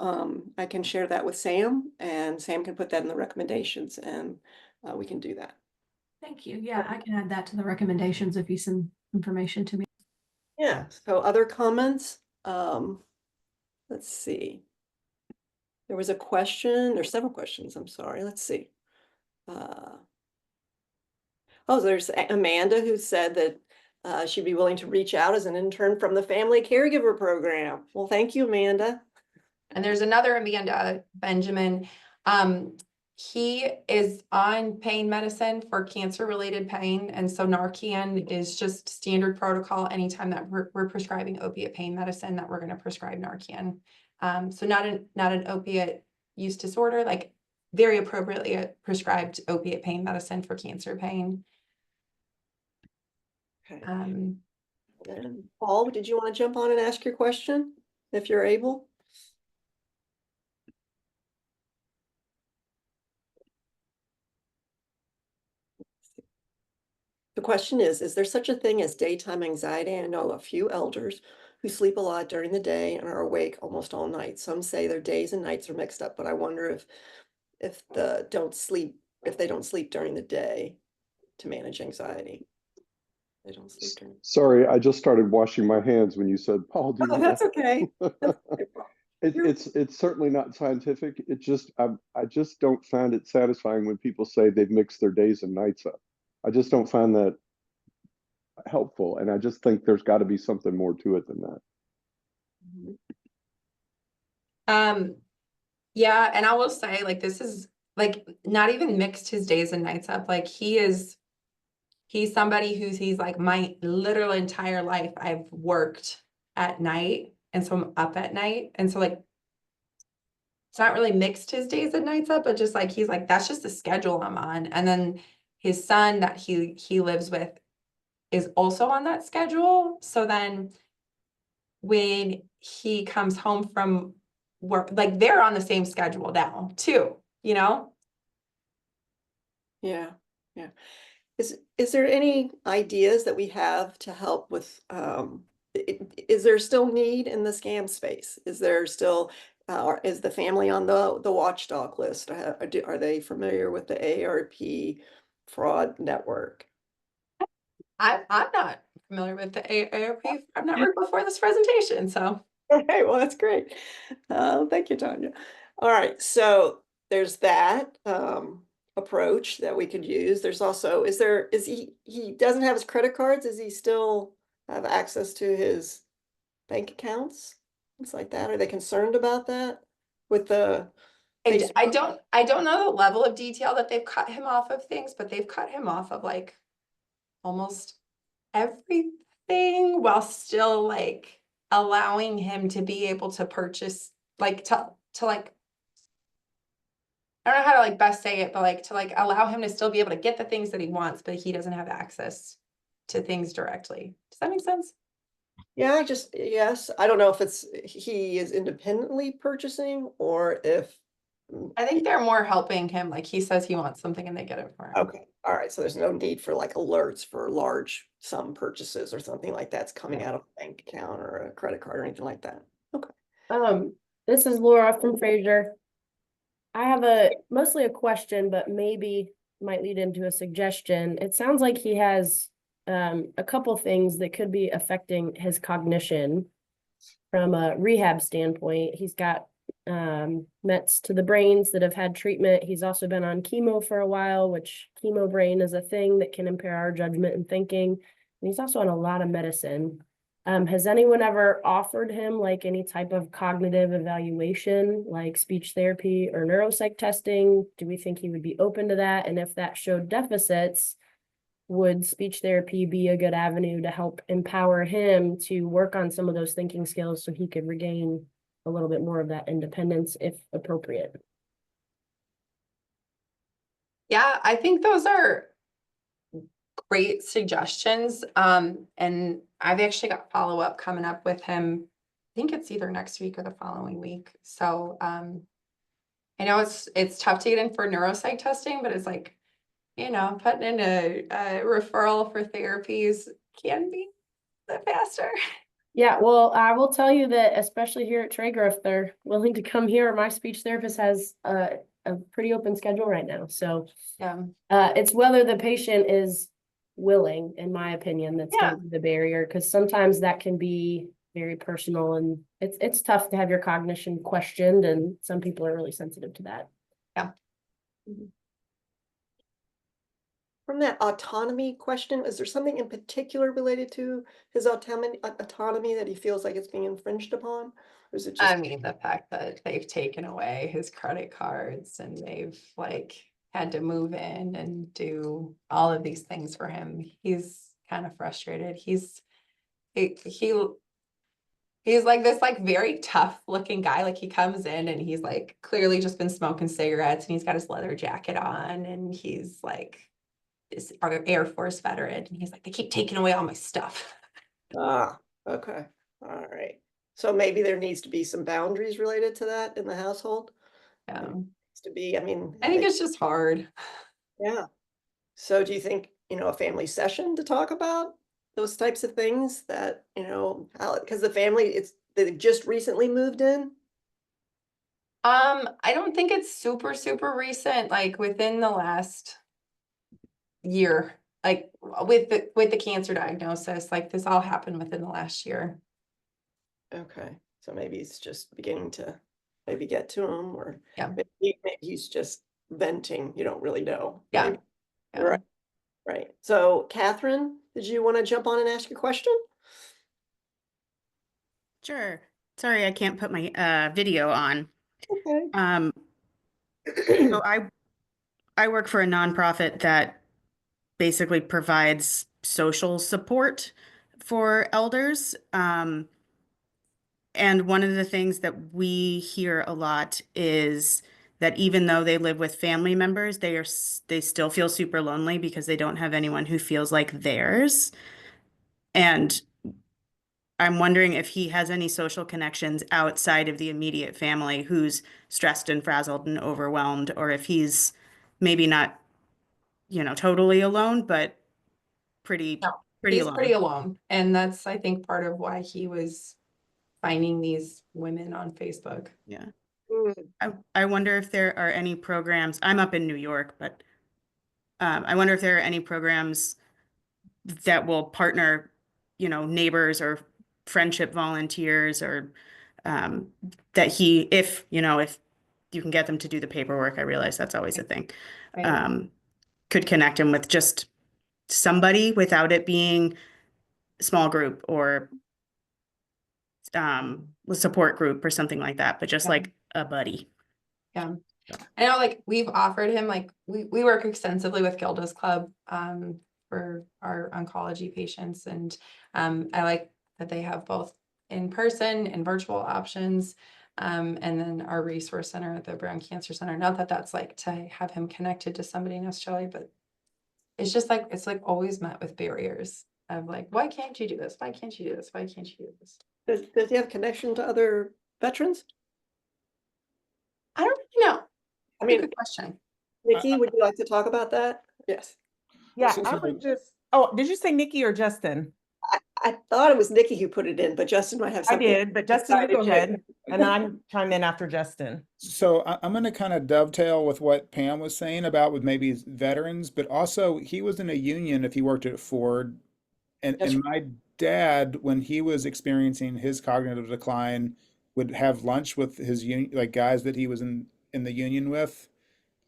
I can share that with Sam, and Sam can put that in the recommendations, and we can do that. Thank you. Yeah, I can add that to the recommendations if you send information to me. Yeah, so other comments? Let's see. There was a question, there's several questions, I'm sorry, let's see. Oh, there's Amanda who said that she'd be willing to reach out as an intern from the Family Caregiver Program. Well, thank you, Amanda. And there's another Amanda Benjamin. He is on pain medicine for cancer-related pain. And so Narcan is just standard protocol anytime that we're prescribing opiate pain medicine, that we're going to prescribe Narcan. So not an opiate use disorder, like very appropriately prescribed opiate pain medicine for cancer pain. Okay. And Paul, did you want to jump on and ask your question if you're able? The question is there such a thing as daytime anxiety? I know a few elders who sleep a lot during the day and are awake almost all night. Some say their days and nights are mixed up, but I wonder if they don't sleep during the day to manage anxiety. They don't sleep during. Sorry, I just started washing my hands when you said, Paul, do Oh, you that's know? okay. That's okay. It's certainly not scientific. It just I just don't find it satisfying when people say they've mixed their days and nights up. I just don't find that helpful, and I just think there's got to be something more to it than that. Yeah, and I will say, like, this is like not even mixed his days and nights up. Like he's somebody he's like, my literal entire life I've worked at night, and so I'm up at night, and so like it's not really mixed his days and nights up, but just like he's like, that's just the schedule I'm on. And then his son that he lives with is also on that schedule. So then when he comes home from work, like they're on the same schedule now too, you know? Yeah, yeah. Is there any ideas that we have to help with, is there still need in the scam space? Is there still, is the family on the watchdog list? Are they familiar with the AARP fraud network? I'm not familiar with the AARP network before this presentation, so. Okay, well, that's great. Thank you, Tanya. All right, so there's that approach that we could use. There's also, is he doesn't have his credit cards? Does he still have access to his bank accounts? Things like that. Are they concerned about that with the I don't know the level of detail that they've cut him off of things, but they've cut him off of like almost everything while still like allowing him to be able to purchase, like to like, I don't know how to like best say it, but like to like allow him to still be able to get the things that he wants, but he doesn't have access to things directly. Does that make sense? Yeah, yes. I don't know if he is independently purchasing or if. I think they're more helping him. Like he says he wants something and they get it for him. Okay, all right. So there's no need for like alerts for large sum purchases or something like that's coming out of a bank account or a credit card or anything like that. Okay. This is Laura from Fraser. I have mostly a question, but maybe might lead into a suggestion. It sounds like he has a couple things that could be affecting his cognition from a rehab standpoint. He's got mets to the brains that have had treatment. He's also been on chemo for a while, which chemo brain is a thing that can impair our judgment and thinking. And he's also on a lot of medicine. Has anyone ever offered him like any type of cognitive evaluation, like speech therapy or neuropsych testing? Do we think he would be open to that? And if that showed deficits, would speech therapy be a good avenue to help empower him to work on some of those thinking skills so he could regain a little bit more of that independence if appropriate? Yeah, I think those are great suggestions. And I've actually got follow-up coming up with him. I think it's either next week or the following week. So I know it's tough to get in for neuropsych testing, but it's like, you know, putting in a referral for therapies can be a bit faster. Yeah, well, I will tell you that especially here at Traeger, if they're willing to come here, my speech therapist has a pretty open schedule right now. So Yeah. It's whether the patient is willing, in my opinion, that's going to be the barrier, because sometimes that can be very personal and it's tough to have your cognition questioned, and some people are really sensitive to that. Yeah. From that autonomy question, is there something in particular related to his autonomy that he feels like it's being infringed upon? Or is it just? I mean, the fact that they've taken away his credit cards and they've like had to move in and do all of these things for him. He's kind of frustrated. He's like this like very tough looking guy. Like he comes in and he's like clearly just been smoking cigarettes and he's got his leather jacket on and he's like this Air Force veteran. And he's like, they keep taking away all my stuff. Ah, okay. All right. So maybe there needs to be some boundaries related to that in the household. Yeah. It needs to be, I mean, I think it's just hard. yeah. So do you think a family session to talk about those types of things that, because the family, they've just recently moved in. I don't think it's super, super recent, like within the last year, like with the cancer diagnosis, like this all happened within the last year. Okay, so maybe it's just beginning to maybe get to him, or Yeah. maybe he's just venting. You don't really know. Yeah. Maybe. Yeah. Right. Right. So, Catherine, did you want to jump on and ask your question? Sure. Sorry, I can't put my video on. Okay. So I work for a nonprofit that basically provides social support for elders. And one of the things that we hear a lot is that even though they live with family members, they still feel super lonely because they don't have anyone who feels like theirs. And I'm wondering if he has any social connections outside of the immediate family who's stressed and frazzled and overwhelmed, or if he's maybe not, totally alone, but pretty No, pretty he's alone. pretty alone. And that's, I think, part of why he was finding these women on Facebook. Yeah. Mm. I wonder if there are any programs. I'm up in New York, but I wonder if there are any programs that will partner, neighbors or friendship volunteers, or that if you can get them to do the paperwork. I realize that's always a thing. Right. Could connect him with just somebody without it being small group or a support group or something like that, but just Yeah. like a buddy. Yeah. I know, like, we've offered him, like, we work extensively with Gilda's Club for our oncology patients. And I like that they have both in person and virtual options. And then our resource center at the Brown Cancer Center. Not that that's like to have him connected to somebody necessarily, but it's just like, it's like always met with barriers of like, why can't you do this? Why can't you do this? Why can't you do this? Does he have connection to other veterans? I don't really know. I mean, good question. Nikki, would you like to talk about that? Yes. Yeah, So I sorry. would just, oh, did you say Nikki or Justin? I thought it was Nikki who put it in, but Justin might have I something. did, but Justin, you decided go to. ahead, and then I'm chime in after Justin. So I'm going to kind of dovetail with what Pam was saying about with maybe veterans, but also he was in a union if he worked at Ford. And my dad, when he was experiencing his cognitive decline, would have lunch with his union, like guys that he was in the union with.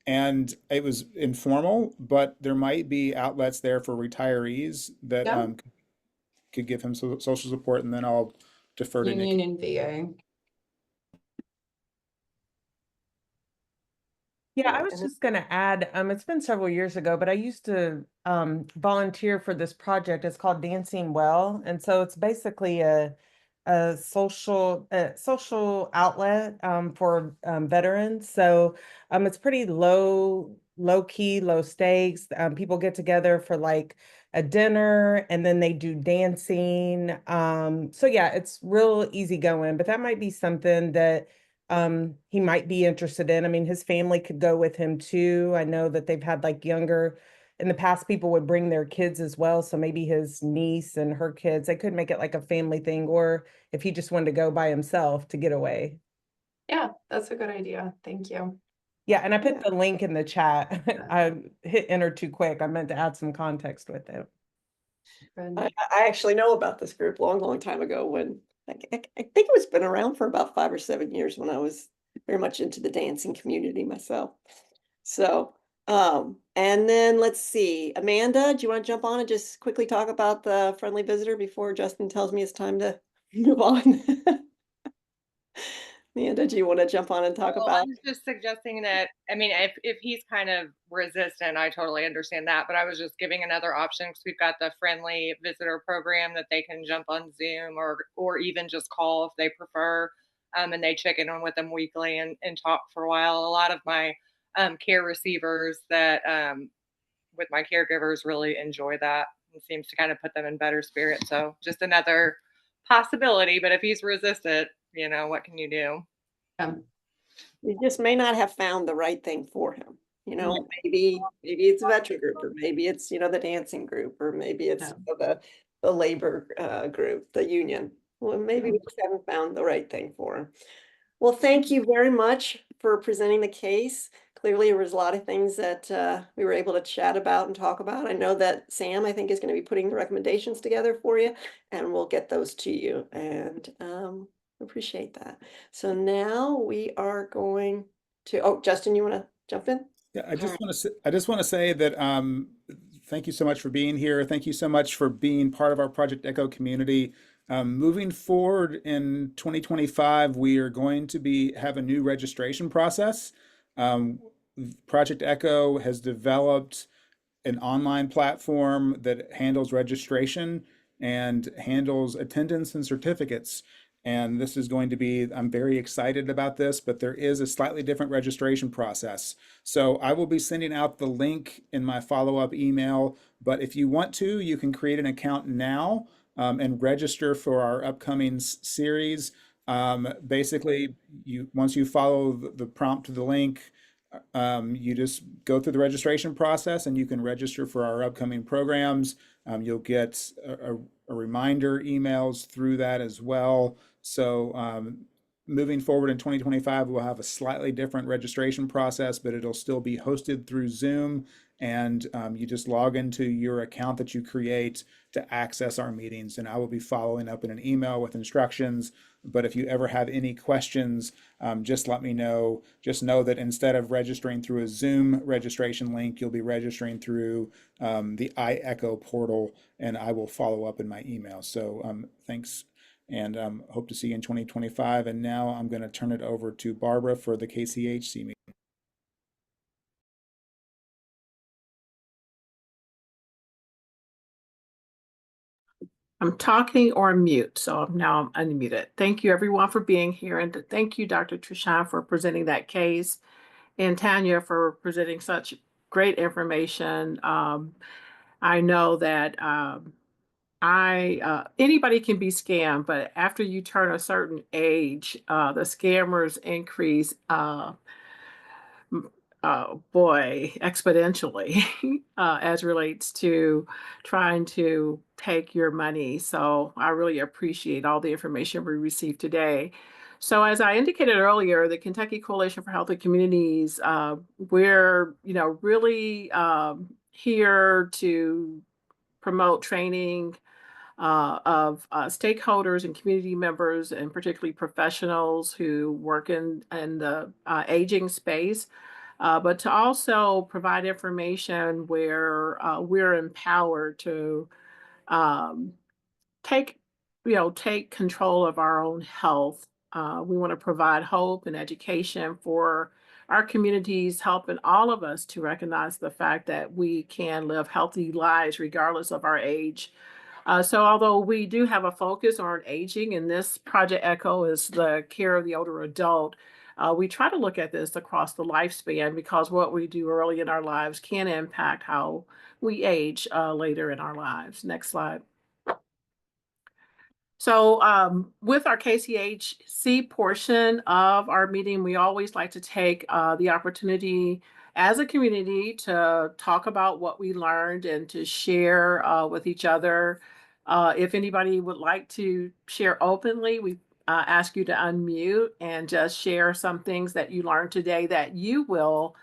And it was informal, but there might be outlets there for retirees that Yeah. Could give him social support, and then I'll defer to Nikki. Union and VA. Yeah, I was just going to add, it's been several years ago, but I used to volunteer for this project. It's called Dancing Well. And so it's basically a social outlet for veterans. So it's pretty low key, low stakes. People get together for like a dinner, and then they do dancing. So yeah, it's real easy going, but that might be something that he might be interested in. I mean, his family could go with him too. I know that they've had like in the past, people would bring their kids as well. So maybe his niece and her kids, they could make it like a family thing, or if he just wanted to go by himself to get away. Yeah, that's a good idea. Thank you. Yeah, and I put the link in the chat. I hit enter too quick. I meant to add some context with it. I actually know about this group long time ago when I think it was been around for about 5 or 7 years when I was very much into the dancing community myself. So, and then let's see, Amanda, do you want to jump on and just quickly talk about the friendly visitor before Justin tells me it's time to move on? Amanda, do you want to jump on and talk about? I was just suggesting that, I mean, if he's kind of resistant, I totally understand that, but I was just giving another option because we've got the friendly visitor program that they can jump on Zoom or even just call if they prefer. And they check in with them weekly and talk for a while. A lot of my care receivers that with my caregivers really enjoy that. It seems to kind of put them in better spirits. So just another possibility, but if he's resistant, what can you do? You just may not have found the right thing for him. You know, maybe it's a veteran group, or maybe it's, you know, the dancing group, or maybe it's the labor group, the union. Well, maybe we just haven't found the right thing for them. Well, thank you very much for presenting the case. Clearly, there was a lot of things that we were able to chat about and talk about. I know that Sam, I think, is going to be putting the recommendations together for you, and we'll get those to you. And appreciate that. So now we are going to, oh, Justin, you want to jump in? Yeah, I just want to say that thank you so much for being here. Thank you so much for being part of our Project Echo community. Moving forward in 2025, we are going to have a new registration process. Project Echo has developed an online platform that handles registration and handles attendance and certificates. And this is going to be, I'm very excited about this, but there is a slightly different registration process. So I will be sending out the link in my follow-up email, but if you want to, you can create an account now and register for our upcoming series. Basically, once you follow the prompt to the link, you just go through the registration process and you can register for our upcoming programs. You'll get a reminder emails through that as well. So moving forward in 2025, we'll have a slightly different registration process, but it'll still be hosted through Zoom. And you just log into your account that you create to access our meetings. And I will be following up in an email with instructions. But if you ever have any questions, just let me know. Just know that instead of registering through a Zoom registration link, you'll be registering through the iEcho portal, and I will follow up in my email. So thanks, and hope to see you in 2025. And now I'm going to turn it over to Barbara for the KCHC meeting. I'm talking or mute, so now I'm unmuted. Thank you everyone for being here, and thank you, Dr. Trishan, for presenting that case, and Tanya for presenting such great information. I know that anybody can be scammed, but after you turn a certain age, the scammers increase. Boy, exponentially as relates to trying to take your money. So I really appreciate all the information we received today. So as I indicated earlier, the Kentucky Coalition for Healthy Communities, we're really here to promote training of stakeholders and community members, and particularly professionals who work in the aging space. But to also provide information where we're empowered to um, take, take control of our own health. We want to provide hope and education for our communities, helping all of us to recognize the fact that we can live healthy lives regardless of our age. So although we do have a focus on aging, and this Project Echo is the care of the older adult, we try to look at this across the lifespan, because what we do early in our lives can impact how we age later in our lives. Next slide. So with our KCHC portion of our meeting, we always like to take the opportunity as a community to talk about what we learned and to share with each other. If anybody would like to share openly, we ask you to unmute and just share some things that you learned today that you will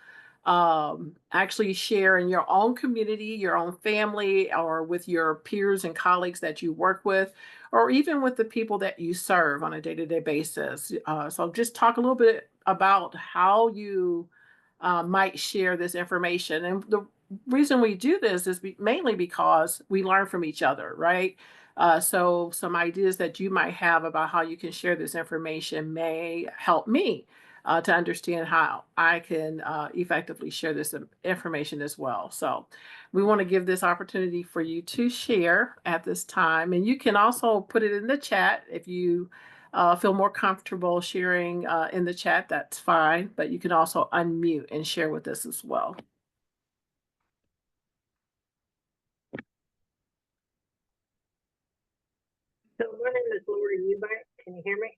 actually share in your own community, your own family, or with your peers and colleagues that you work with, or even with the people that you serve on a day-to-day basis. So just talk a little bit about how you might share this information. And the reason we do this is mainly because we learn from each other, right? So some ideas that you might have about how you can share this information may help me to understand how I can effectively share this information as well. So we want to give this opportunity for you to share at this time. And you can also put it in the chat if you feel more comfortable sharing in the chat, that's fine. But you can also unmute and share with us as well. So my name is Lori Eubank. Can you hear me?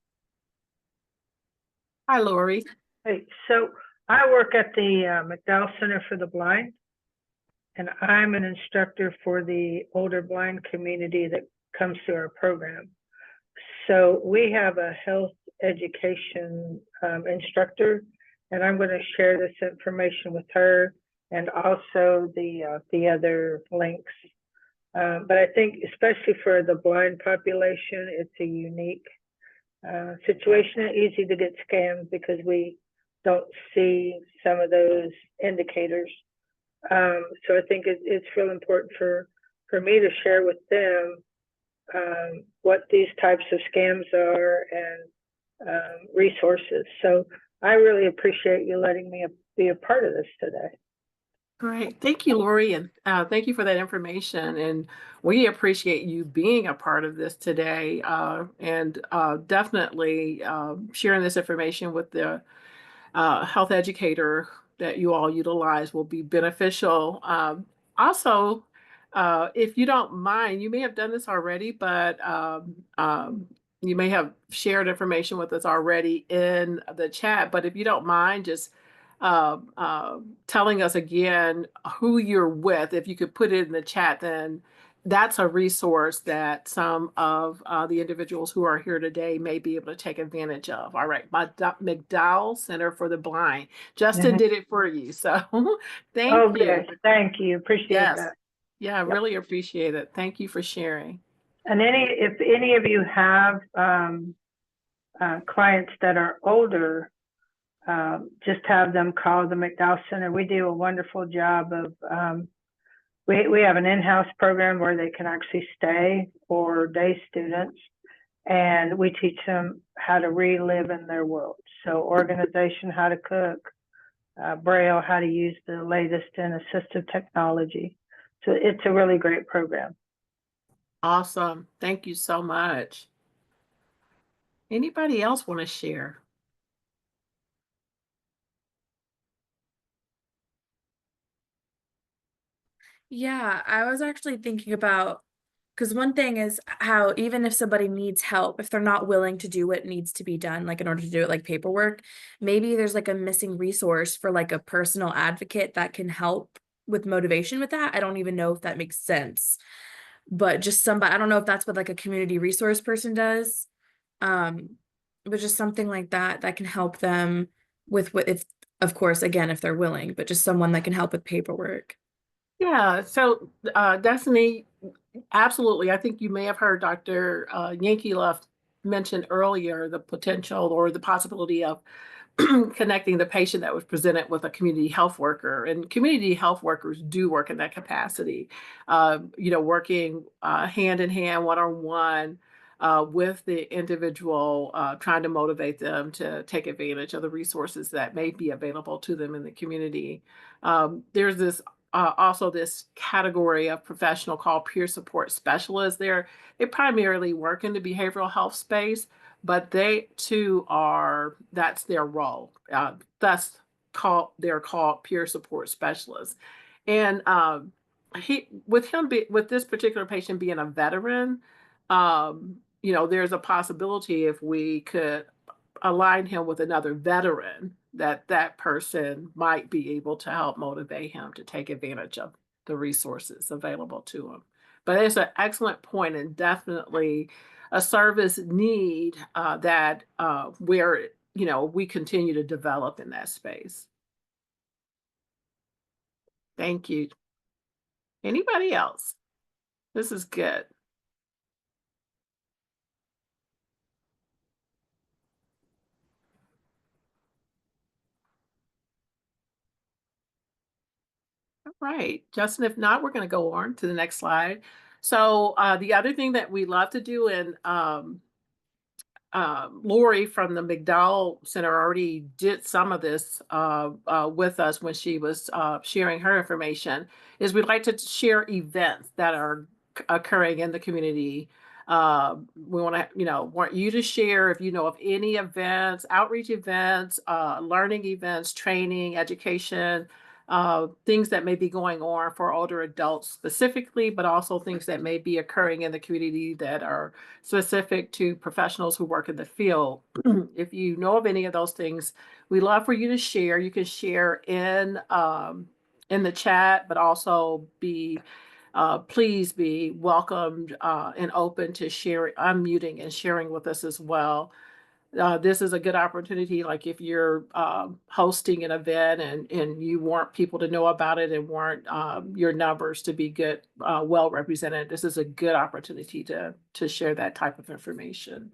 Hi, Lori. Hey, so I work at the McDowell Center for the Blind, and I'm an instructor for the older blind community that comes to our program. So we have a health education instructor, and I'm going to share this information with her and also the other links. But I think especially for the blind population, it's a unique situation, easy to get scammed because we don't see some of those indicators. So I think it's real important for me to share with them what these types of scams are and resources. So I really appreciate you letting me be a part of this today. Great. Thank you, Lori, and thank you for that information. And we appreciate you being a part of this today, and definitely sharing this information with the health educator that you all utilize will be beneficial. Also, if you don't mind, you may have done this already, but you may have shared information with us already in the chat. But if you don't mind, just telling us again who you're with, if you could put it in the chat, then that's a resource that some of the individuals who are here today may be able to take advantage of. All right, my McDowell Center for the Blind. Justin did it for you, so thank you. Good. Thank you. Appreciate Yes. that. Yeah, I really appreciate it. Thank you for sharing. And if any of you have clients that are older, just have them call the McDowell Center. We do a wonderful job of, we have an in-house program where they can actually stay for day students, and we teach them how to relive in their world. So organization, how to cook, Braille, how to use the latest in assistive technology. So it's a really great program. Awesome. Thank you so much. Anybody else want to share? Yeah, I was actually thinking about, because one thing is how even if somebody needs help, if they're not willing to do what needs to be done, like in order to do it, like paperwork, maybe there's like a missing resource for like a personal advocate that can help with motivation with that. I don't even know if that makes sense, but just somebody, I don't know if that's what like a community resource person does. But just something like that that can help them with what, if, of course, again, if they're willing, but just someone that can help with paperwork. Yeah, so Destiny, absolutely. I think you may have heard Dr. Yankee Left mention earlier the potential or the possibility of connecting the patient that was presented with a community health worker. And community health workers do work in that capacity, working hand in hand, one-on-one with the individual, trying to motivate them to take advantage of the resources that may be available to them in the community. There's this also this category of professional called peer support specialists. They primarily work in the behavioral health space, but they too that's their role. They're called peer support specialists. And with this particular patient being a veteran, there's a possibility if we could align him with another veteran, that person might be able to help motivate him to take advantage of the resources available to him. But it's an excellent point, and definitely a service need that where we continue to develop in that space. Thank you. Anybody else? This is good. All right, Justin, if not, we're going to go on to the next slide. So the other thing that we love to do, and Lori from the McDowell Center already did some of this with us when she was sharing her information, is we'd like to share events that are occurring in the community. We want you to share if you know of any events, outreach events, learning events, training, education, things that may be going on for older adults specifically, but also things that may be occurring in the community that are specific to professionals who work in the field. If you know of any of those things, we love for you to share. You can share in the chat, but also please be welcomed and open to sharing, unmuting and sharing with us as well. This is a good opportunity, like if you're hosting an event and you want people to know about it and want your numbers to be good, well represented, this is a good opportunity to share that type of information.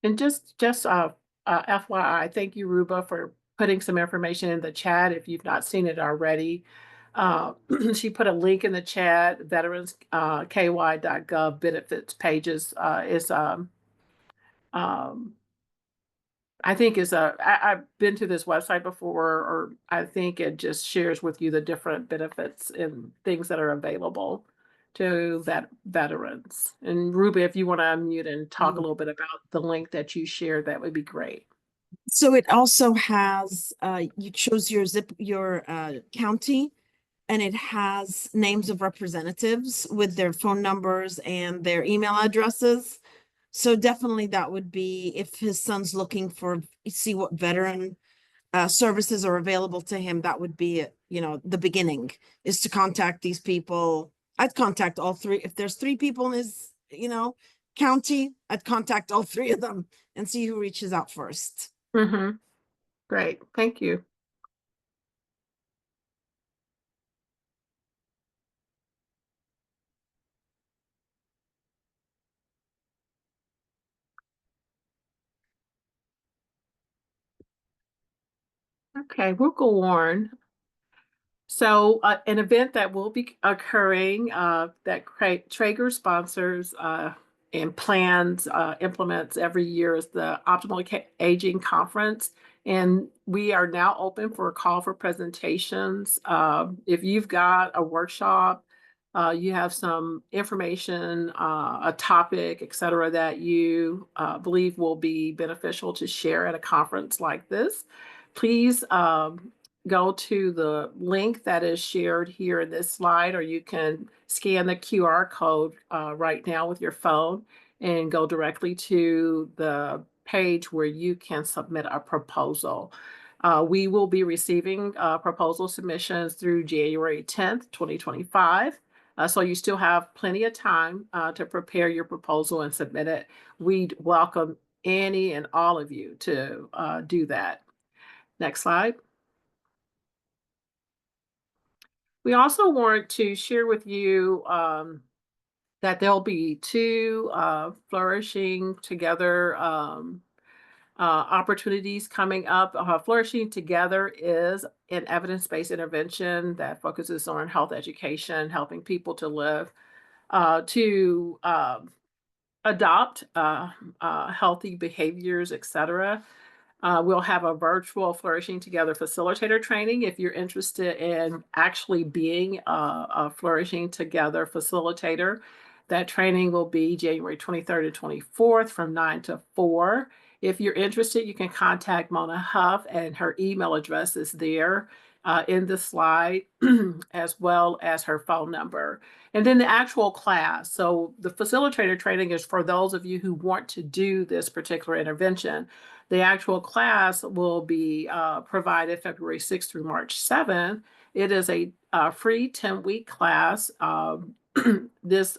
And just FYI, thank you, Ruba, for putting some information in the chat if you've not seen it already. She put a link in the chat, veterans.ky.gov benefits pages is I think I've been to this website before, or I think it just shares with you the different benefits and things that are available to veterans. And Ruby, if you want to unmute and talk a little bit about the link that you shared, that would be great. So it also has, you chose your county, and it has names of representatives with their phone numbers and their email addresses. So definitely that would be, if his son's looking for, see what veteran services are available to him, that would be, the beginning is to contact these people. I'd contact all three. If there's three people in his, county, I'd contact all three of them and see who reaches out first. Mm-hmm. Great. Thank you. Okay, we'll go on. So an event that will be occurring that Traeger sponsors and plans, implements every year is the Optimal Aging Conference. And we are now open for a call for presentations. If you've got a workshop, you have some information, a topic, et cetera, that you believe will be beneficial to share at a conference like this, please go to the link that is shared here in this slide, or you can scan the QR code right now with your phone and go directly to the page where you can submit a proposal. We will be receiving proposal submissions through January 10th, 2025. So you still have plenty of time to prepare your proposal and submit it. We'd welcome any and all of you to do that. Next slide. We also want to share with you that there'll be two Flourishing Together opportunities coming up. Flourishing Together is an evidence-based intervention that focuses on health education, helping people to live, to adopt healthy behaviors, etc. We'll have a virtual Flourishing Together facilitator training if you're interested in actually being a Flourishing Together facilitator. That training will be January 23rd and 24th from 9 to 4. If you're interested, you can contact Mona Huff, and her email address is there in the slide, as well as her phone number. And then the actual class. So the facilitator training is for those of you who want to do this particular intervention. The actual class will be provided February 6th through March 7th. It is a free 10-week class. This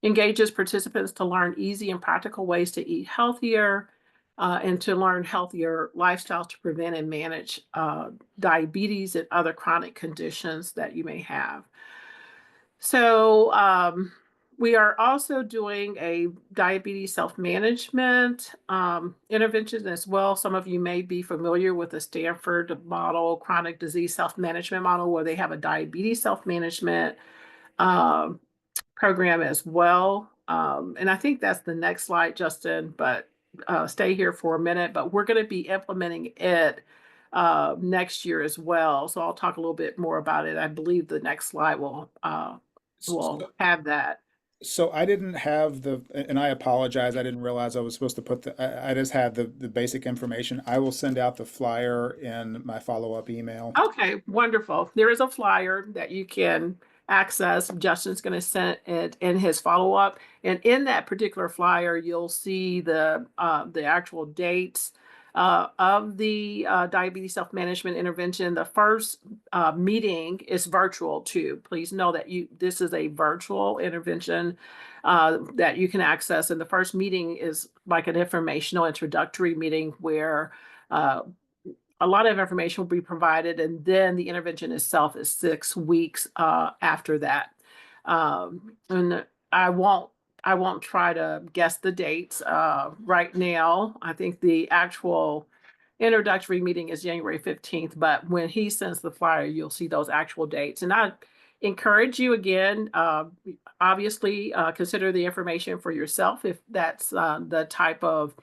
engages participants to learn easy and practical ways to eat healthier and to learn healthier lifestyles to prevent and manage diabetes and other chronic conditions that you may have. So we are also doing a diabetes self-management intervention as well. Some of you may be familiar with the Stanford model, chronic disease self-management model, where they have a diabetes self-management program as well. And I think that's the next slide, Justin, but stay here for a minute. But we're going to be implementing it next year as well. So I'll talk a little bit more about it. I believe the next slide will will have that. So I didn't have and I apologize, I didn't realize I was supposed to put I just had the basic information. I will send out the flyer in my follow-up email. Okay, wonderful. There is a flyer that you can access. Justin's going to send it in his follow-up. And in that particular flyer, you'll see the actual dates of the diabetes self-management intervention. The first meeting is virtual too. Please know that this is a virtual intervention that you can access. And the first meeting is like an informational introductory meeting where a lot of information will be provided, and then the intervention itself is 6 weeks after that. And I won't try to guess the dates right now. I think the actual introductory meeting is January 15th, but when he sends the flyer, you'll see those actual dates. And I encourage you again, obviously consider the information for yourself if that's the type of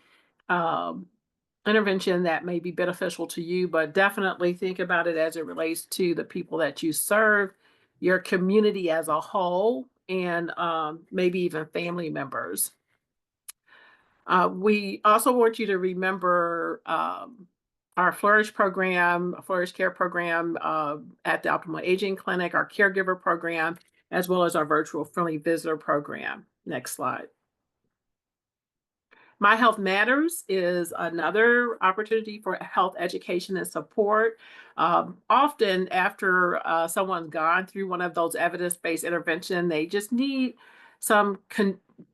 intervention that may be beneficial to you, but definitely think about it as it relates to the people that you serve, your community as a whole, and maybe even family members. We also want you to remember our Flourish program, Flourish Care program at the Optimal Aging Clinic, our caregiver program, as well as our virtual friendly visitor program. Next slide. My Health Matters is another opportunity for health education and support. Often after someone's gone through one of those evidence-based intervention, they just need some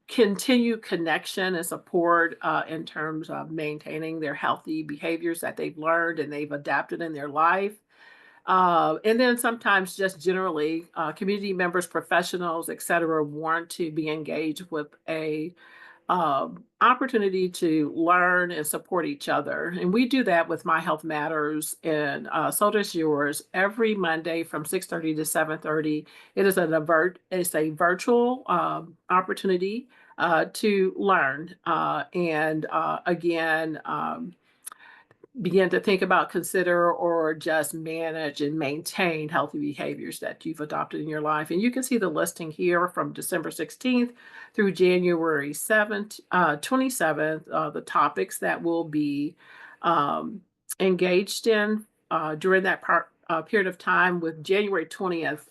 continued connection and support in terms of maintaining their healthy behaviors that they've learned and they've adapted in their life. And then sometimes just generally community members, professionals, et cetera, want to be engaged with a opportunity to learn and support each other. And we do that with My Health Matters, and so does yours, every Monday from 6:30 to 7:30. It is it's a virtual opportunity to learn and again, begin to think about, consider, or just manage and maintain healthy behaviors that you've adopted in your life. And you can see the listing here from December 16th through January 27th, the topics that will be engaged in during that period of time. With January 20th,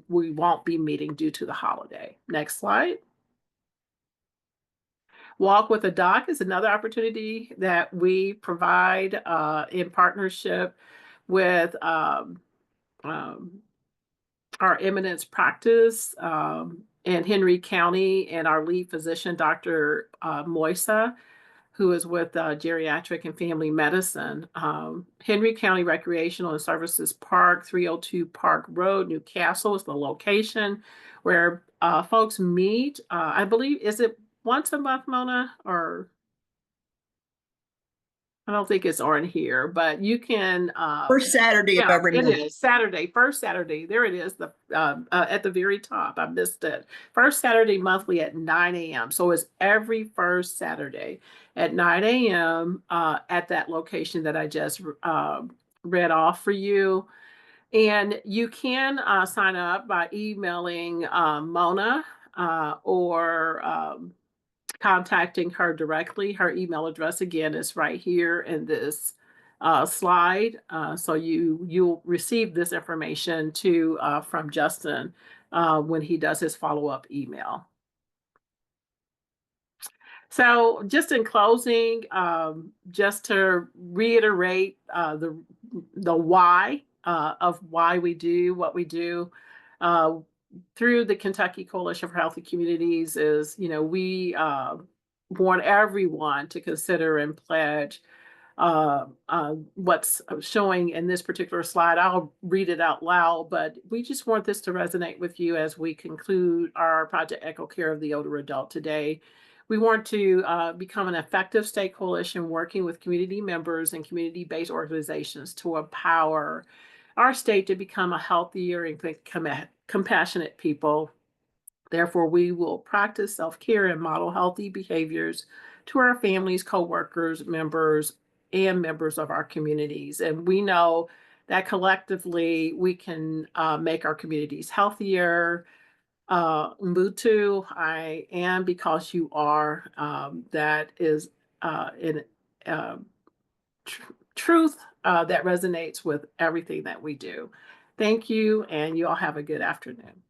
we won't be meeting due to the holiday. Next slide. Walk with a Doc is another opportunity that we provide in partnership with our Eminence Practice in Henry County, and our lead physician, Dr. Moisa, who is with Geriatric and Family Medicine. Henry County Recreational and Services Park, 302 Park Road, Newcastle is the location where folks meet. I believe, is it once a month, Mona? Or I don't think it's on here, but you can. First Saturday of every month. It is Saturday, first Saturday. There it is, the at the very top. I missed it. First Saturday monthly at 9 a.m. So it's every first Saturday at 9 a.m. At that location that I just read off for you. And you can sign up by emailing Mona or contacting her directly. Her email address again is right here in this slide. So you'll receive this information from Justin when he does his follow-up email. So just in closing, just to reiterate the why of why we do what we do through the Kentucky Coalition for Healthy Communities is, we want everyone to consider and pledge what's showing in this particular slide. I'll read it out loud, but we just want this to resonate with you as we conclude our Project Echo Care of the Older Adult today. We want to become an effective state coalition working with community members and community-based organizations to empower our state to become a healthier and compassionate people. Therefore, we will practice self-care and model healthy behaviors to our families, coworkers, members, and members of our communities. And we know that collectively we can make our communities healthier, Mbutu, I am because you are. That is in truth that resonates with everything that we do. Thank you, and you all have a good afternoon.